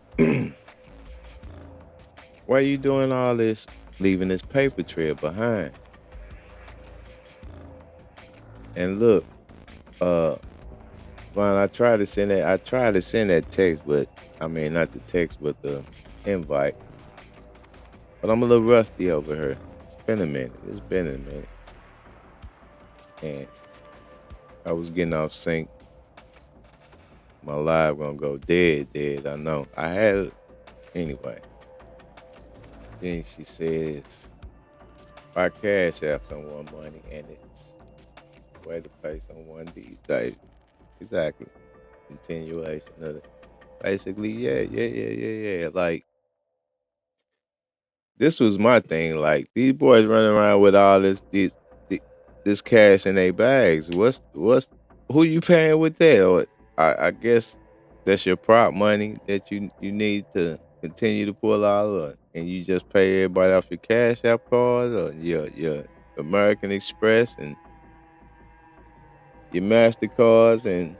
why are you doing all this, leaving this paper trail behind? And look, uh, Vaughn, I tried to send that text, but I mean not the text, but the invite. But I'm a little rusty over here. It's been a minute. It's been a minute. And I was getting off sync. My live gonna go dead. I know. I had it anyway. Then she says, "I cash app someone money, and it's a way to pay someone these days." Exactly. Continuation of it. Basically, yeah. Like, this was my thing. Like, these boys running around with all this cash in their bags. What's who you paying with that? Or I guess that's your prop money that you need to continue to pull out, and you just pay everybody off your Cash App card or your American Express and your Mastercards and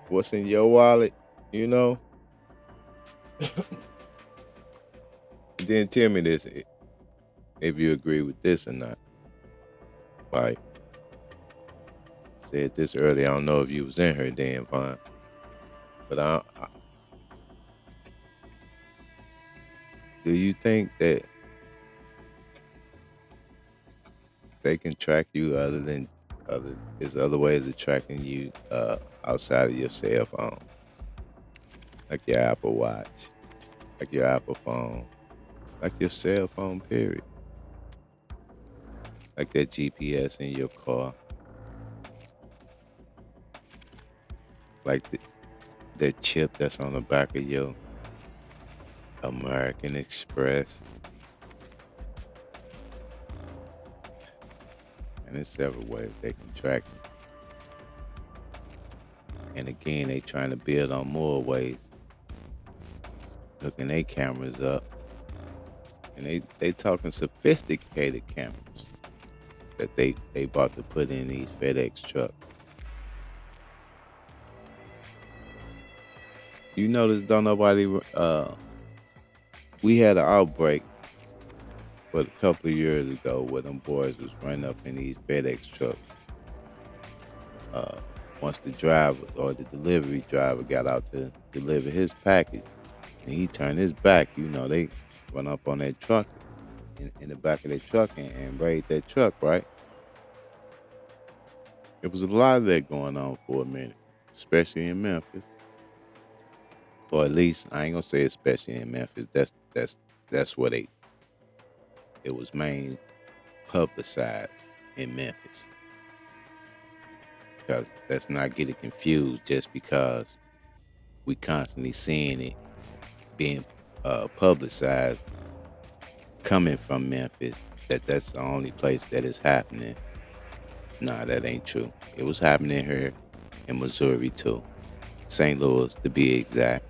what's in your wallet, you know. And then tell me this, if you agree with this or not. Like, said this earlier. I don't know if you was in her then, Vaughn, but do you think that they can track you there's other ways of tracking you outside of your cell phone, like your Apple Watch, like your Apple phone, like your cell phone, period, like that GPS in your car, like that chip that's on the back of your American Express. And there's several ways they can track you. And again, they trying to build on more ways, hooking their cameras up. And they talking sophisticated cameras that they about to put in these FedEx trucks. You notice don't nobody we had an outbreak but a couple of years ago where them boys was running up in these FedEx trucks. Once the driver or the delivery driver got out to deliver his package and he turned his back, they run up on that truck in the back of their truck and raid that truck, right? There was a lot of that going on for a minute, especially in Memphis. Or at least I ain't gonna say especially in Memphis. That's what it was main publicized in Memphis. Because let's not get it confused just because we constantly seeing it being publicized coming from Memphis, that's the only place that is happening. Nah, that ain't true. It was happening here in Missouri too. St. Louis to be exact.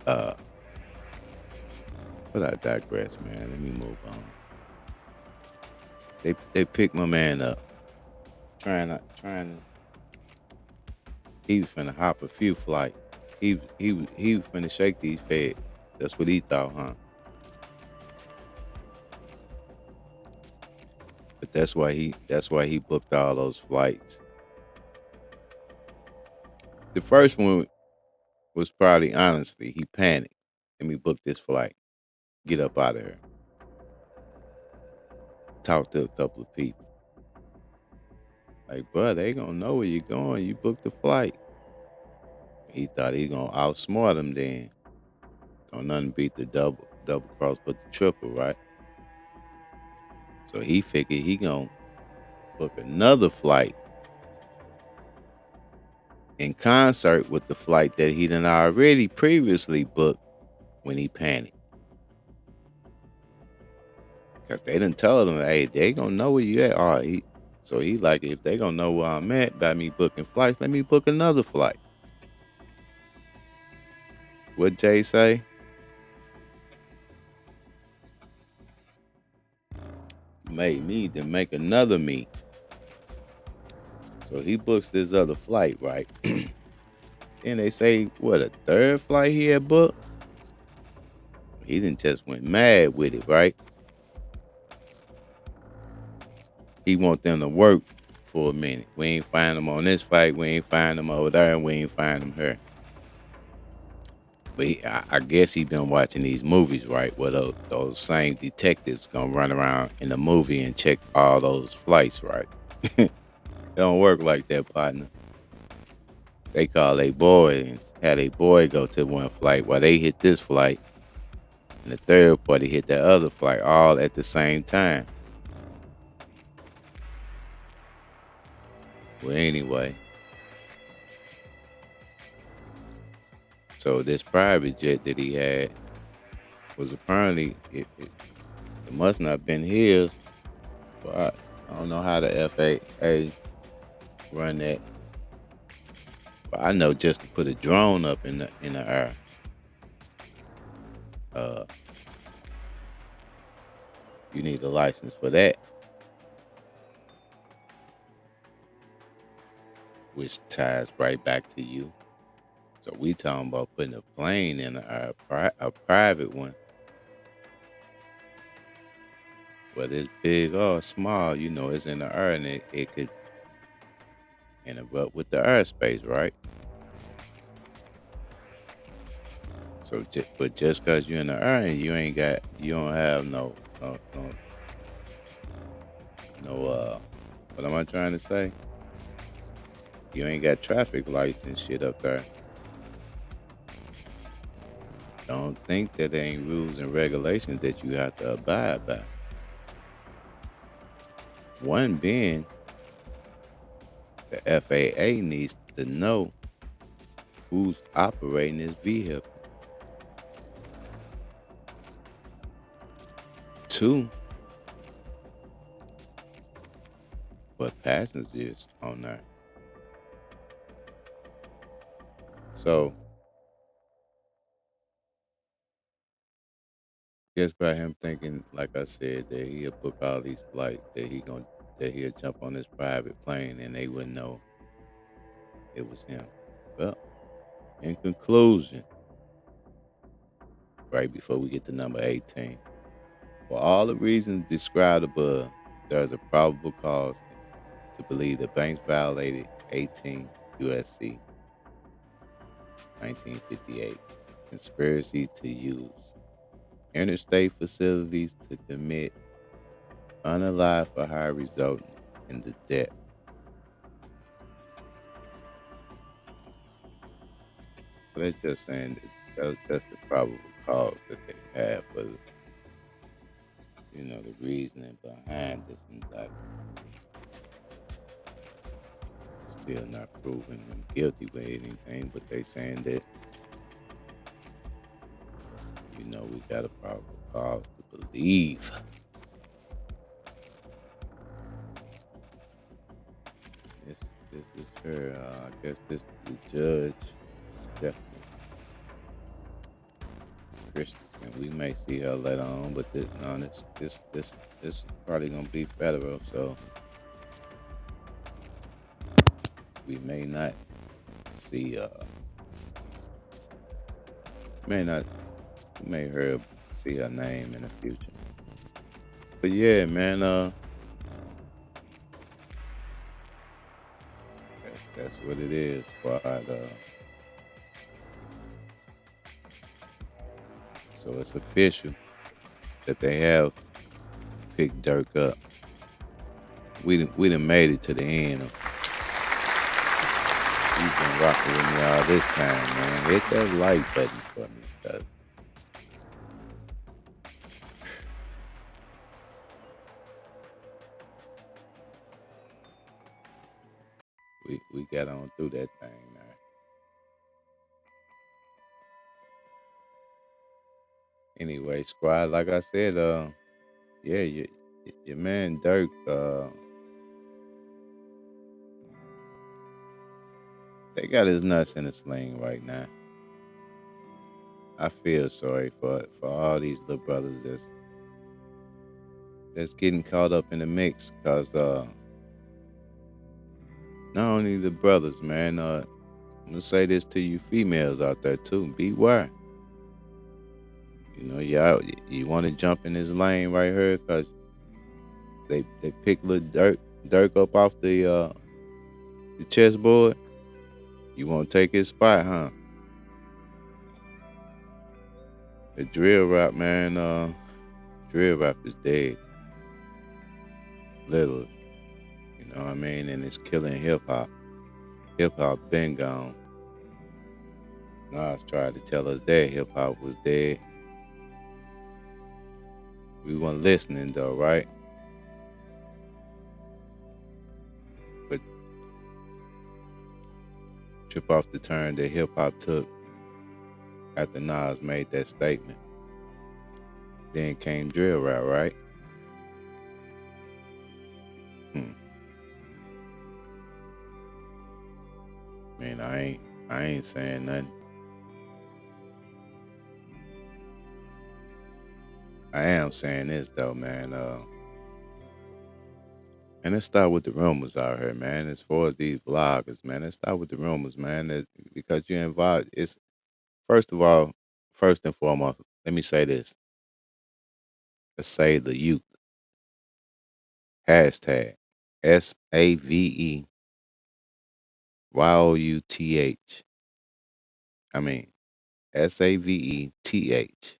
Uh but I digress, man. Let me move on. They picked my man up, trying to he was finna hop a few flights. He was finna shake these feds. That's what he thought, huh? But that's why he booked all those flights. The first one was probably honestly, he panicked. Let me book this flight. Get up out of here. Talk to a couple of people. Like, bro, they gonna know where you're going. You booked the flight. He thought he gonna outsmart him then. Don't nothing beat the double cross but the triple, right? So he figured he gonna book another flight in concert with the flight that he done already previously booked when he panicked. Cause they done told him, hey, they gonna know where you at. So he like, if they gonna know where I'm at by me booking flights, let me book another flight. What Jay say? Made me to make another me. So he books this other flight, right? Then they say, what, a third flight he had booked? He didn't just went mad with it, right? He want them to work for a minute. We ain't find them on this flight. We ain't find them over there. And we ain't find them here. But I guess he been watching these movies, right? Where those same detectives gonna run around in the movie and check all those flights, right? It don't work like that, partner. They call a boy and had a boy go to one flight while they hit this flight, and the third party hit that other flight all at the same time. Well, anyway, so this private jet that he had was apparently it must not have been his, but I don't know how the FAA run that. But I know just to put a drone up in the air, uh, you need a license for that, which ties right back to you. So we talking about putting a plane in the air, a private one, whether it's big or small. It's in the air and it could interrupt with the airspace, right? So, but just cause you're in the air and you don't have no, what am I trying to say? You ain't got traffic lights and shit up there. Don't think that there ain't rules and regulations that you have to abide by. One being, the FAA needs to know who's operating this vehicle. Two, what passengers on there. So, just by him thinking, like I said, that he'll book all these flights, that he'll jump on this private plane and they wouldn't know it was him. Well, in conclusion, right before we get to number 18, for all the reasons described above, there is a probable cause to believe that Banks violated 18 USC 1958. conspiracy to use interstate facilities to commit unalive for hire resulting in the death. So they're just saying that that's the probable cause that they have for the reasoning behind this indictment. Still not proving them guilty with anything, but they saying that we got a probable cause to believe. This this is her. I guess this is the judge, Stephanie Christensen. We may see her later on, but this no, this is probably gonna be federal, so we see may not may her see her name in the future. But yeah, man, that's what it is. But so it's official that they have picked Durk up. We done made it to the end. You've been rocking with me all this time, man. Hit that like button for me, cause we got on through that thing, man. Anyway, squad, like I said, yeah, your man Durk, they got his nuts in a sling right now. I feel sorry for all these little brothers that's getting caught up in the mix, cause not only the brothers, man. I'm gonna say this to you females out there too. Beware. Y'all, you want to jump in this lane right here, cause they pick little Durk up off the chessboard. You want to take his spot, huh? The drill rap, man. Drill rap is dead, literally. You know what I mean? And it's killing hip hop. Hip hop been gone. Nas tried to tell us that hip hop was dead. We weren't listening though, right? But trip off the turn that hip hop took after Nas made that statement. Then came drill rap, right? Hmm. Man, I ain't saying nothing. I am saying this though, man. And let's start with the rumors out here, man. As far as these vloggers, man, let's start with the rumors, man. Because you're involved. It's first of all, first and foremost. Let me say this. Let's say the youth. Hashtag SAVEYOUTH. I mean SAVETHYOUTH.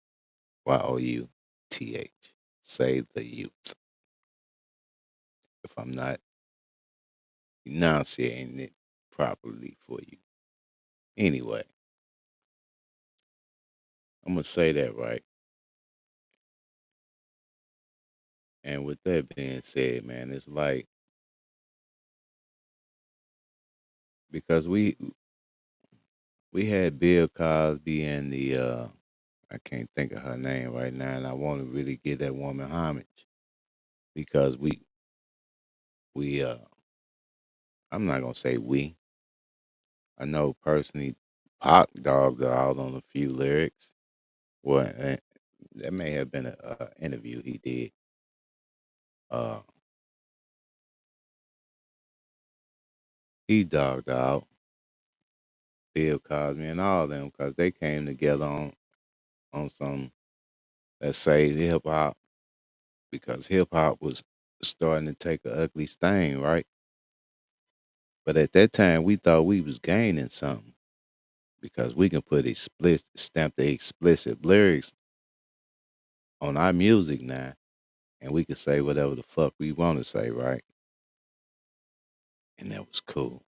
Say the youth. If I'm not enunciating it properly for you. Anyway, I'm gonna say that right. And with that being said, man, it's like because we had Bill Cosby and the I can't think of her name right now, and I want to really give that woman homage because we I'm not gonna say we. I know personally, Pac dogged her out on a few lyrics. Well, that may have been a interview he did. Uh, he dogged her out, Bill Cosby and all of them, because they came together on some, let's say, hip hop, because hip hop was starting to take a ugly stain, right? But at that time, we thought we was gaining something because we can put explicit stamp the explicit lyrics on our music now, and we can say whatever the fuck we want to say, right? And that was cool.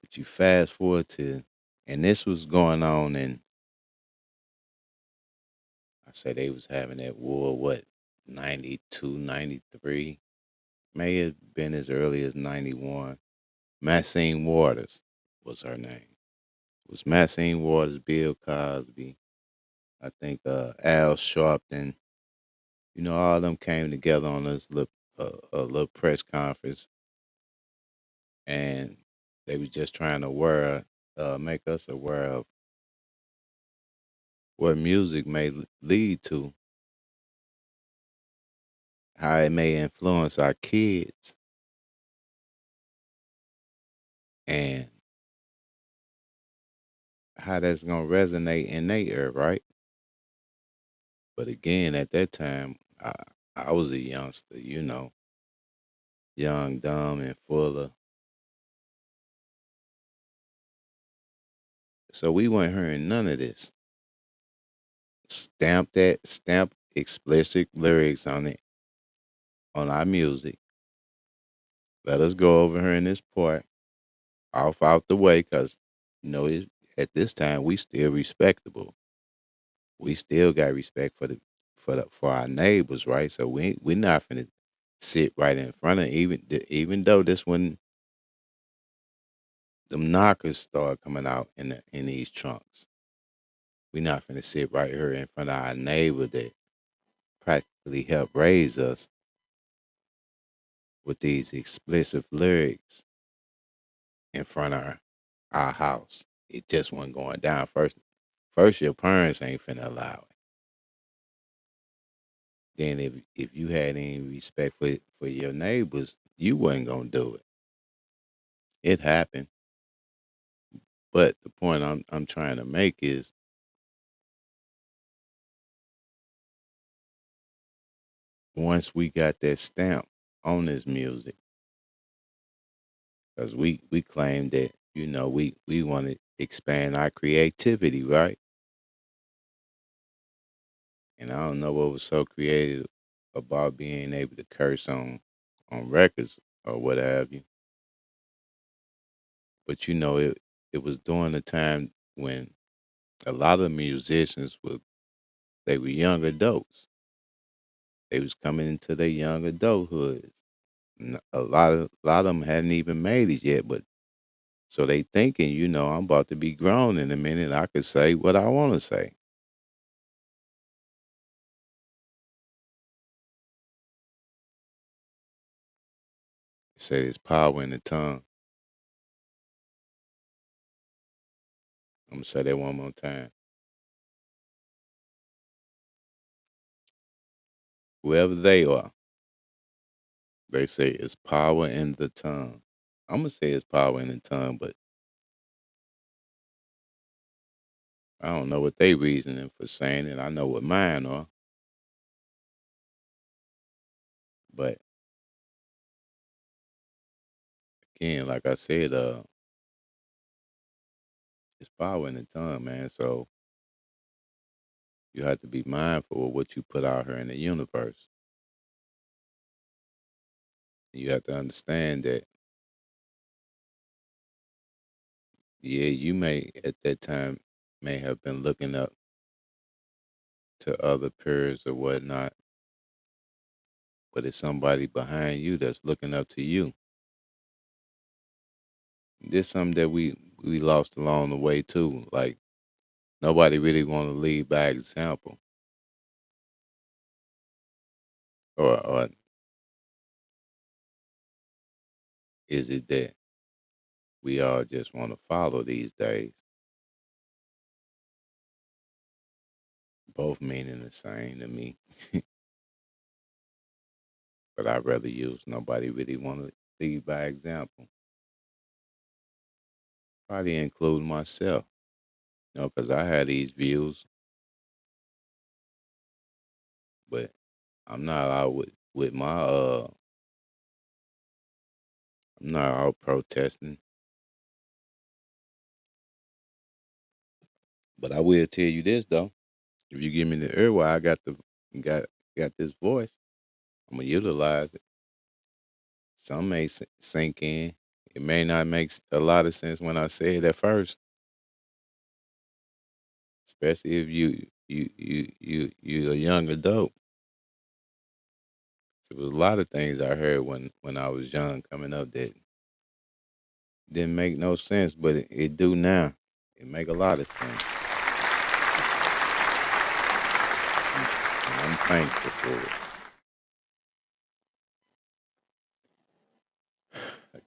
But you fast forward to, and this was going on, and I say they was having that war, what, 92, 93, may have been as early as 91. Maxine Waters was her name. It was Maxine Waters, Bill Cosby, I think Al Sharpton. You know, all of them came together on this little a little press conference, and they was just trying to make us aware of what music may lead to, how it may influence our kids, and how that's gonna resonate in their ear, right? But again, at that time, I was a youngster, young, dumb, and full of. So we weren't hearing none of this. Stamp explicit lyrics on it on our music. Let us go over here in this part, off out the way, cause at this time we still respectable. We still got respect for our neighbors, right? So we're not finna sit right in front of even though this when them knockers start coming out in these trunks. We not finna sit right here in front of our neighbor that practically helped raise us with these explicit lyrics in front of our house. It just wasn't going down. First your parents ain't finna allow it. Then if you had any respect for your neighbors, you wasn't gonna do it. It happened. But the point I'm trying to make is once we got that stamp on this music, because we claim that we want to expand our creativity, right? And I don't know what was so creative about being able to curse on records or what have you. But it was during the time when a lot of musicians they were young adults. They was coming into their young adulthood. A lot of them hadn't even made it yet, but so they thinking, I'm about to be grown in a minute. I could say what I want to say. Say there's power in the tongue. I'm gonna say that one more time. Whoever they are, they say it's power in the tongue. I'm gonna say it's power in the tongue, but I don't know what they reasoning for saying it. I know what mine are, but again, like I said, it's power in the tongue, man. So you have to be mindful of what you put out here in the universe. You have to understand that, yeah, you may at that time may have been looking up to other peers or whatnot, but it's somebody behind you that's looking up to you. There's something that we lost along the way too. Like nobody really want to lead by example, or is it that we all just want to follow these days? Both meaning the same to me, but I'd rather use nobody really want to lead by example. Probably include myself, because I had these views, but I'm not out with my I'm not out protesting. But I will tell you this though: if you give me the ear, while I got got this voice, I'm gonna utilize it. Some may sink in. It may not make a lot of sense when I say it at first, especially if you a young adult. There was a lot of things I heard when I was young coming up that didn't make no sense, but it do now. It make a lot of sense, and I'm thankful for it.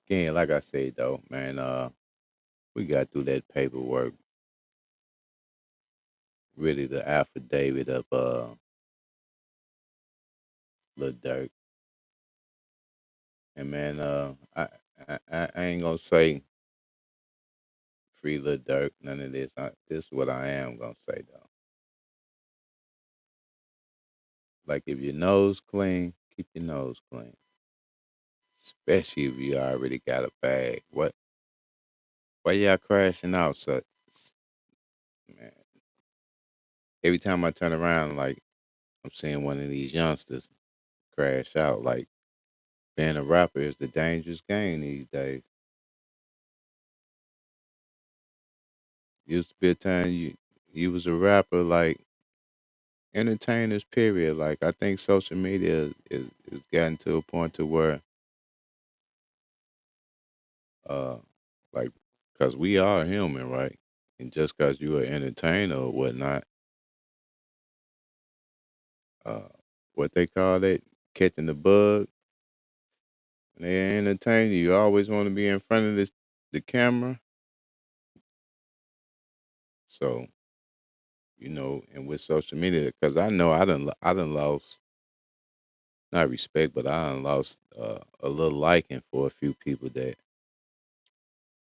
Again, like I said though, man, we got through that paperwork, really the affidavit of Lil Durk, and man, I ain't gonna say free Lil Durk, none of this. This is what I am gonna say though. Like if your nose clean, keep your nose clean, especially if you already got a bag. Why y'all crashing out? So, man, every time I turn around, like I'm seeing one of these youngsters crash out. Like being a rapper is the dangerous game these days. Used to be a time you was a rapper, like entertainers. Period. Like I think social media is gotten to a point to where, uh, like, cause we are human, right? And just cause you are an entertainer or whatnot, uh, what they call it, catching the bug. They entertain you. You always want to be in front of the camera. So and with social media, because I know I done lost not respect, but I done lost a little liking for a few people that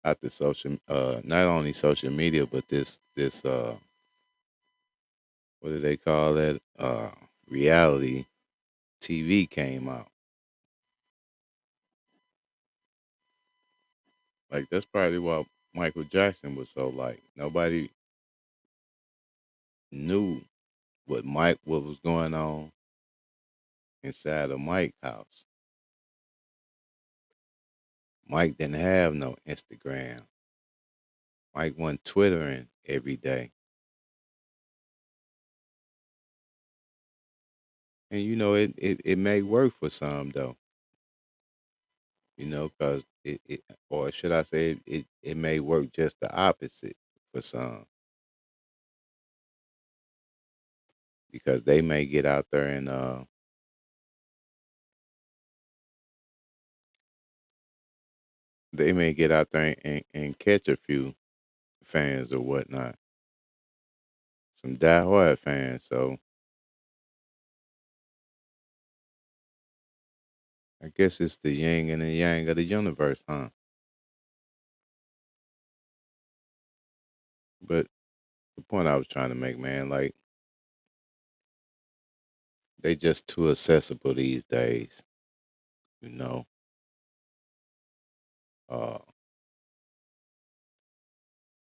after not only social media, but this what do they call that reality TV came out. Like that's probably why Michael Jackson was so like nobody knew what was going on inside of Mike's house. Mike didn't have no Instagram. Mike wasn't Twittering every day. And it may work for some though, because or should I say it may work just the opposite for some because they may get out there and they may get out there and catch a few fans or whatnot, some diehard fans. So I guess it's the yin and the yang of the universe, huh? But the point I was trying to make, man, like they just too accessible these days, you know. Uh,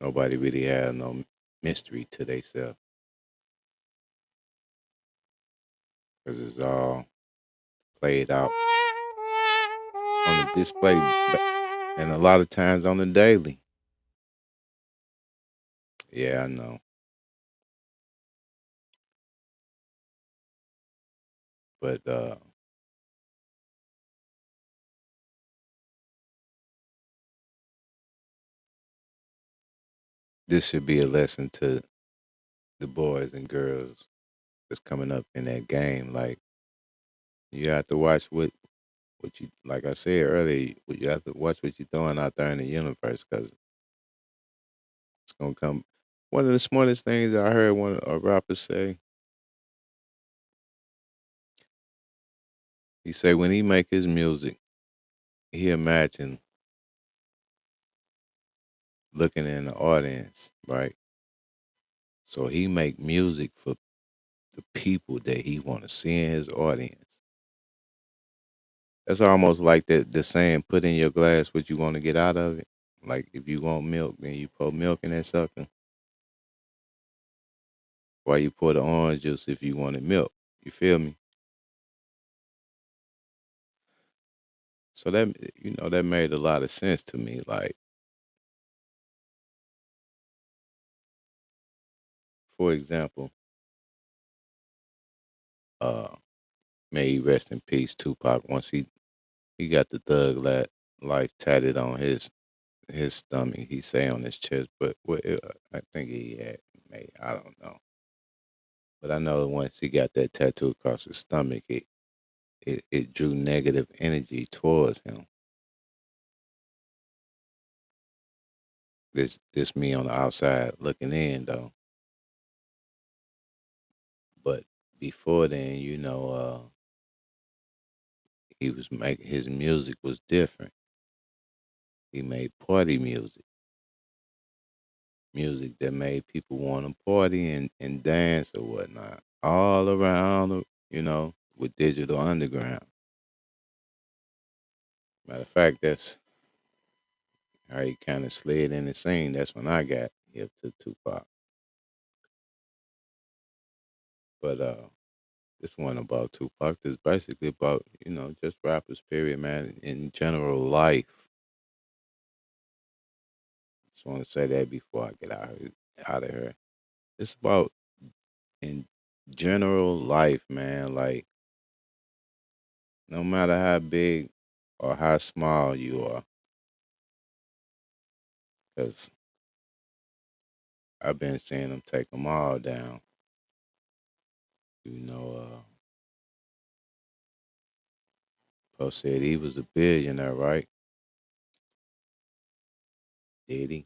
Nobody really has no mystery to themselves because it's all played out on the display and a lot of times on the daily. Yeah, I know. But this should be a lesson to the boys and girls that's coming up in that game. Like you have to watch what you like I said earlier, you have to watch what you're throwing out there in the universe because it's gonna come. One of the smartest things I heard one a rapper say, he said when he make his music, he imagine looking in the audience, right? So he make music for the people that he want to see in his audience. That's almost like the saying, "Put in your glass what you want to get out of it." Like if you want milk, then you pour milk in that sucker. Why you pour the orange juice if you wanted milk? You feel me? So that that made a lot of sense to me. Like, for example, uh, may he rest in peace, Tupac. Once he got the life tatted on his stomach, he say on his chest, but I think he had maybe I don't know, but I know once he got that tattoo across his stomach, it drew negative energy towards him. This me on the outside looking in though, but before then, he was making his music was different. He made party music that made people want to party and dance or whatnot, all around, with Digital Underground. Matter of fact, that's how he kind of slid in the scene. That's when I got hip to Tupac. But this one about Tupac. This basically about just rappers. Period, man. In general, life. Just want to say that before I get out of here. It's about in general life, man. Like no matter how big or how small you are, because I've been seeing them take them all down. You know, Poe said he was a billionaire, right? Diddy,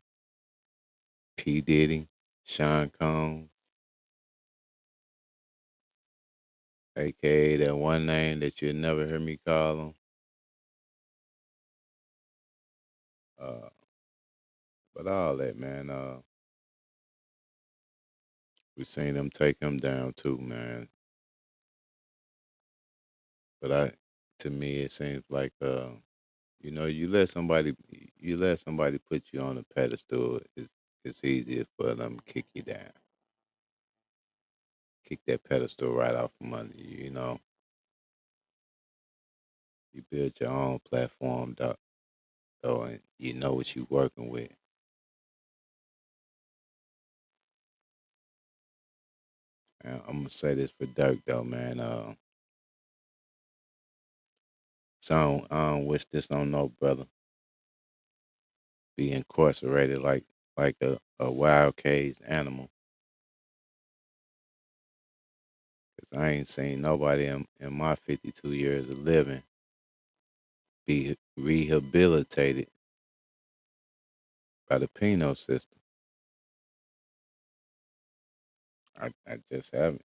P. Diddy, Sean Combs, aka that one name that you'll never hear me call him. Uh, but all that, man. We seen them take him down too, man. But to me, it seems like you let somebody put you on a pedestal. It's easier for them to kick you down, kick that pedestal right off from under you. You build your own platform, though, and you know what you're working with. And I'm gonna say this for Durk though, man. So I don't wish this on no brother be incarcerated like a wild caged animal. 'Cause I ain't seen nobody in my 52 years of living be rehabilitated by the penal system. I just haven't.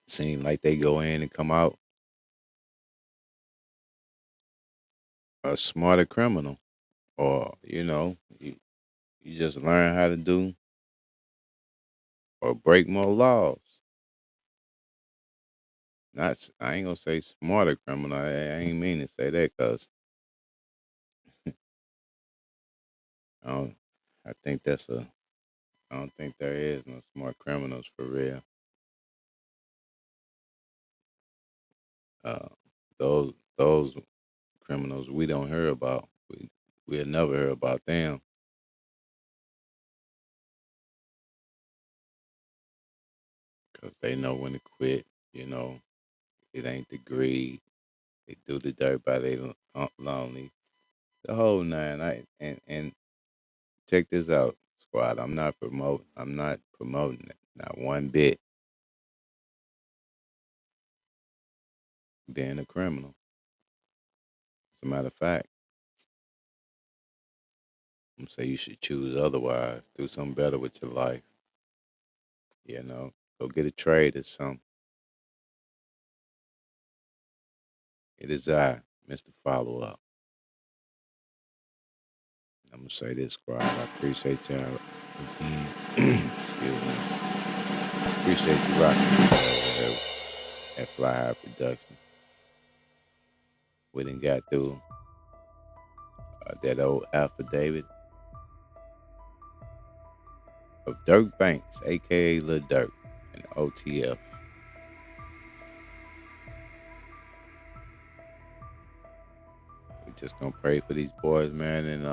Seem like they go in and come out a smarter criminal, or you just learn how to do or break more laws. Not, I ain't gonna say smarter criminal. I ain't mean to say that because I don't. I think that's a. I don't think there is no smart criminals for real. Uh, those criminals we don't hear about. We'll never hear about them because they know when to quit. You know, it ain't the greed. They do the dirt by they lonely. The whole nine. And check this out, squad. I'm not promoting. I'm not promoting it. Not one bit. Being a criminal. As a matter of fact, I'm say you should choose otherwise. Do something better with your life. Go get a trade or something. It is I, Mr. Follow Up. I'm gonna say this, squad. I appreciate y'all again. Excuse me. Appreciate you rocking with at Fly High Productions. We done got through that old affidavit. of Durk Banks, aka Lil Durk, and OTF. We just gonna pray for these boys, man, and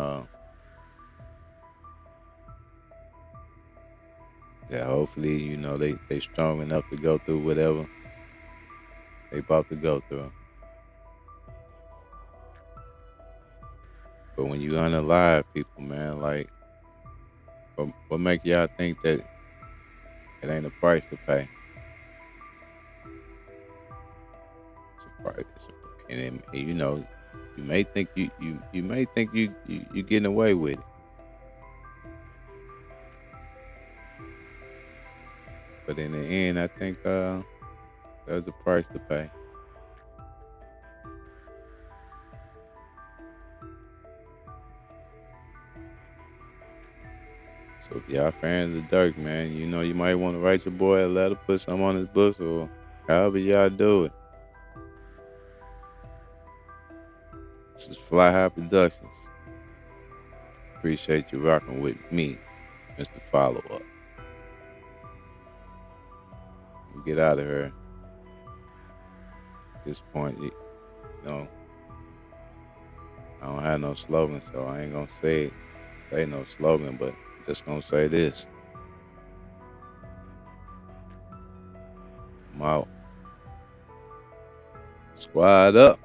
yeah, hopefully, they strong enough to go through whatever they about to go through. But when you unalive people, man, like what make y'all think that it ain't a price to pay? It's a price. And you may think you getting away with it, but in the end, I think there's a price to pay. So if y'all fans of Dirk, man, you might want to write your boy a letter, put some on his books, or however y'all do it. This is Fly High Productions. Appreciate you rocking with me, Mr. Follow Up. Get out of here. At this point, know, I don't have no slogan, so I ain't gonna say no slogan, but I'm just gonna say this. I'm out. Squad up.